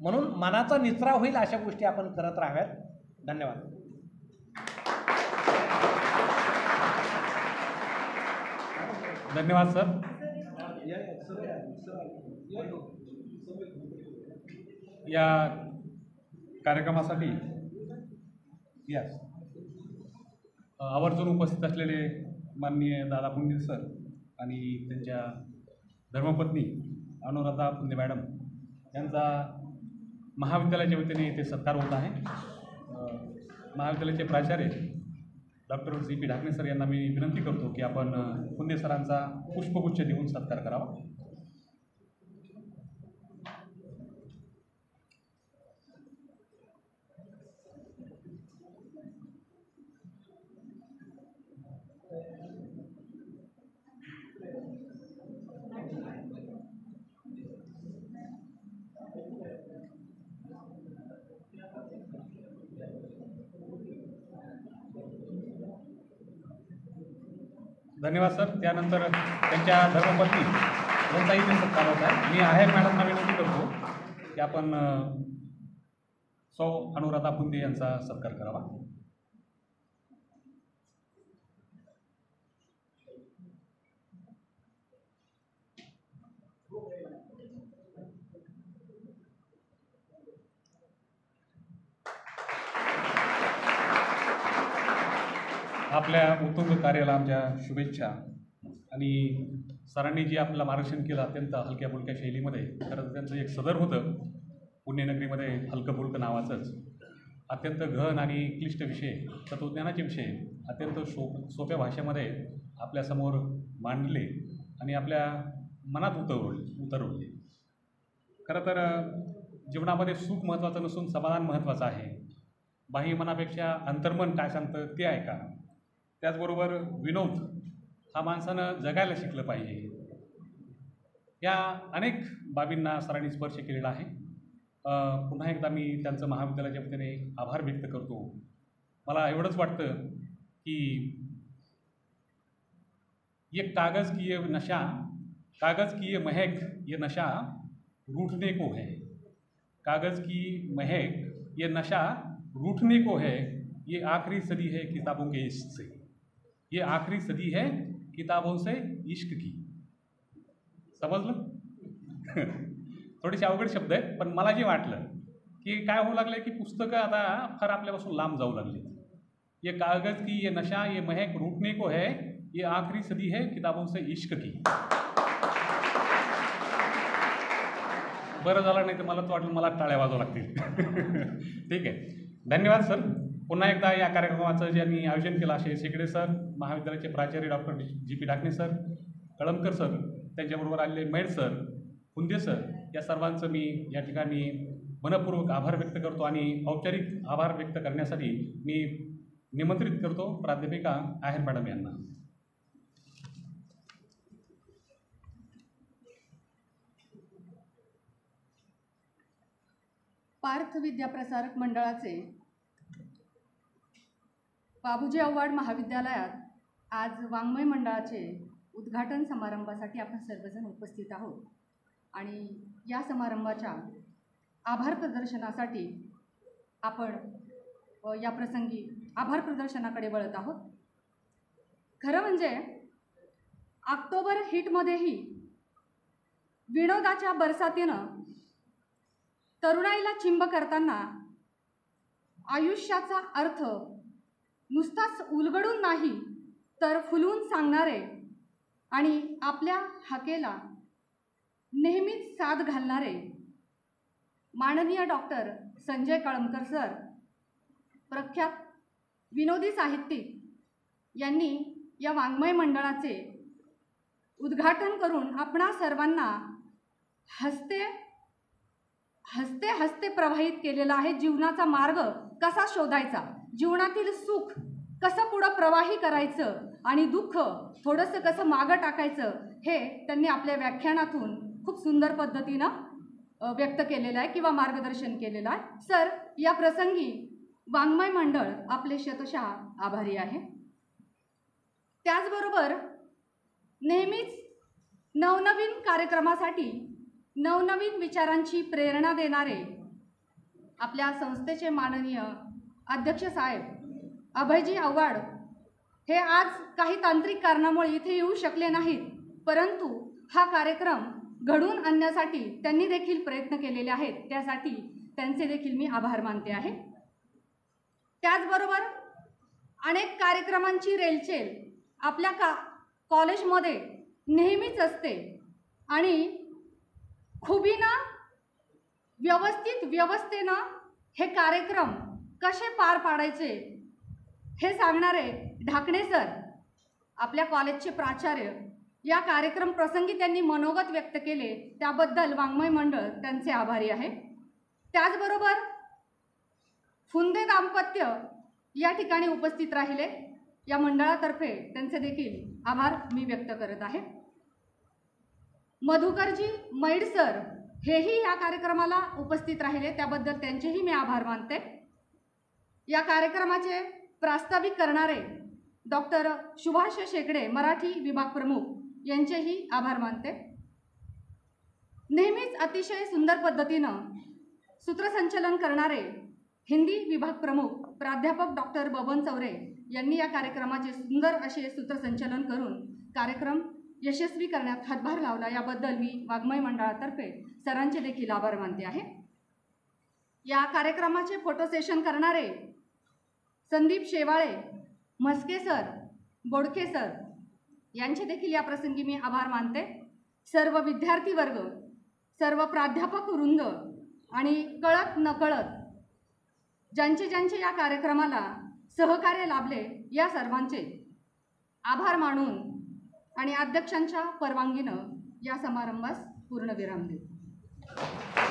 म्हणून मनाचा निचरा होईल अशा गोष्टी आपण करत राहाव्यात. धन्यवाद. धन्यवाद सर. या कार्यक्रमासाठी यस आवर्जून उपस्थित असलेले माननीय दादा पुंडे सर आणि त्यांच्या धर्मपत्नी अनुराधा पुंडे मॅडम यांचा महाविद्यालयाच्या वतीने इथे सत्कार होत आहे. महाविद्यालयाचे प्राचार्य डॉक्टर जी.पी. ढाकणे सर यांना मी विनंती करतो की आपण पुंडे सरांचा पुष्पगुच्छ देऊन सत्कार करावा. धन्यवाद सर. त्यानंतर त्यांच्या धर्मपत्नी यांचाही ते सत्कार होत आहे. मी आहेर मॅडमना विनंती करतो की आपण सौ अनुराधा पुंडे यांचा सत्कार करावा. आपल्या उत्तुंग कार्याला आमच्या शुभेच्छा. आणि सरांनी जे आपल्याला मार्गदर्शन केलं अत्यंत हलक्या फुलक्या शैलीमध्ये, खरं त्यांचं एक सदर होतं पुण्यनगरीमध्ये हलकं फुलकं नावाचंच. अत्यंत गहन आणि क्लिष्ट विषय, तत्त्वज्ञानाचे विषय अत्यंत सोप्या भाषेमध्ये आपल्यासमोर मांडले आणि आपल्या मनात उतरवले. खरं तर जीवनामध्ये सुख महत्त्वाचं नसून समाधान महत्त्वाचं आहे. बाह्य मनापेक्षा अंतर्मन काय सांगतं ते ऐका. त्याचबरोबर विनोद हा माणसानं जगायला शिकलं पाहिजे. या अनेक बाबींना सरांनी स्पर्श केलेला आहे. पुन्हा एकदा मी त्यांचं महाविद्यालयाच्या वतीने आभार व्यक्त करतो. मला एवढंच वाटतं की ये कागज़ की ये नशा, कागज़ की ये महक ये नशा रूठने को है. कागज़ की महक ये नशा रूठने को है. ये आखिरी सदी है किताबों के इश्क से. ये आखिरी सदी है किताबों से इश्क की. समजलं? थोडेसे अवघड शब्द आहेत, पण मला जे वाटलं की काय होऊ लागलं की पुस्तकं आता फार आपल्यापासून लांब जाऊ लागली. ये कागज़ की ये नशा ये महक रूठने को है. ये आखिरी सदी है किताबों से इश्क की. बरं झालं, नाही तर मला तर वाटलं मला टाळ्या वाजवावं लागतील. ठीक आहे, धन्यवाद सर. पुन्हा एकदा या कार्यक्रमाचं ज्यांनी आयोजन केलं असे शेकडे सर, महाविद्यालयाचे प्राचार्य doctor G P. Dhakne sir, Kalamkar sir, त्यांच्याबरोबर आलेले मेड सर, पुंदे सर, या सर्वांचं मी या ठिकाणी मनपूर्वक आभार व्यक्त करतो. आणि औपचारिक आभार व्यक्त करण्यासाठी मी निमंत्रित करतो प्राध्यापिका आहेर मॅडम यांना. पार्थ विद्याप्रसारक मंडळाचे बाबूजी आव्हाड महाविद्यालयात आज वाङ्मय मंडळाचे उद्घाटन समारंभासाठी आपण सर्वजण उपस्थित आहोत आणि या समारंभाच्या आभार प्रदर्शनासाठी आपण या प्रसंगी आभार प्रदर्शनाकडे वळत आहोत. खरं म्हणजे ऑक्टोबर हिटमध्येही विनोदाच्या बरसातीनं तरुणाईला चिंब करताना आयुष्याचा अर्थ नुसताच उलगडून नाही तर फुलवून सांगणारे आणि आपल्या हाकेला नेहमीच साथ घालणारे माननीय डॉक्टर संजय कळमकर सर, प्रख्यात विनोदी साहित्यिक, यांनी या वाङ्मय मंडळाचे उद्घाटन करून आपणा सर्वांना हसते हसते हसते प्रवाहित केलेला आहे. जीवनाचा मार्ग कसा शोधायचा, जीवनातील सुख कसं पुढं प्रवाही करायचं आणि दुःख थोडंसं कसं मागं टाकायचं हे त्यांनी आपल्या व्याख्यानातून खूप सुंदर पद्धतीनं व्यक्त केलेलं आहे किंवा मार्गदर्शन केलेलं आहे. सर, या प्रसंगी वाङ्मय मंडळ आपले शतशः आभारी आहे. त्याचबरोबर नेहमीच नवनवीन कार्यक्रमासाठी नवनवीन विचारांची प्रेरणा देणारे आपल्या संस्थेचे माननीय अध्यक्ष साहेब अभयजी आव्हाड हे आज काही तांत्रिक कारणामुळे इथे येऊ शकले नाहीत, परंतु हा कार्यक्रम घडवून आणण्यासाठी त्यांनी देखील प्रयत्न केलेले आहेत. त्यासाठी त्यांचे देखील मी आभार मानते आहे. त्याचबरोबर अनेक कार्यक्रमांची रेलचेल आपल्या कॉलेजमध्ये नेहमीच असते आणि खुबीनं व्यवस्थेनं हे कार्यक्रम कसे पार पाडायचे हे सांगणारे ढाकणे सर, आपल्या कॉलेजचे प्राचार्य, या कार्यक्रम प्रसंगी त्यांनी मनोगत व्यक्त केले त्याबद्दल वाङ्मय मंडळ त्यांचे आभारी आहे. त्याचबरोबर फुंदे दाम्पत्य या ठिकाणी उपस्थित राहिले, या मंडळातर्फे त्यांचे देखील आभार मी व्यक्त करत आहे. मधुकरजी मैड सर हेही या कार्यक्रमाला उपस्थित राहिले, त्याबद्दल त्यांचेही मी आभार मानते. या कार्यक्रमाचे प्रास्ताविक करणारे डॉक्टर सुभाष शेगडे, मराठी विभाग प्रमुख, यांचेही आभार मानते. नेहमीच अतिशय सुंदर पद्धतीनं सूत्रसंचलन करणारे हिंदी विभाग प्रमुख प्राध्यापक डॉक्टर बबन चौरे यांनी या कार्यक्रमाचे सुंदर असे सूत्रसंचलन करून कार्यक्रम यशस्वी करण्यात हातभार लावला, याबद्दल मी वाङ्मय मंडळातर्फे सरांचे देखील आभार मानते आहे. या कार्यक्रमाचे फोटो सेशन करणारे संदीप शेवाळे, म्हस्के सर, बोडके सर यांचे देखील या प्रसंगी मी आभार मानते. सर्व विद्यार्थी वर्ग, सर्व प्राध्यापक वृंद आणि कळत नकळत ज्यांचे या कार्यक्रमाला सहकार्य लाभले या सर्वांचे आभार मानून आणि अध्यक्षांच्या परवानगीनं या समारंभास पूर्णविराम देतो.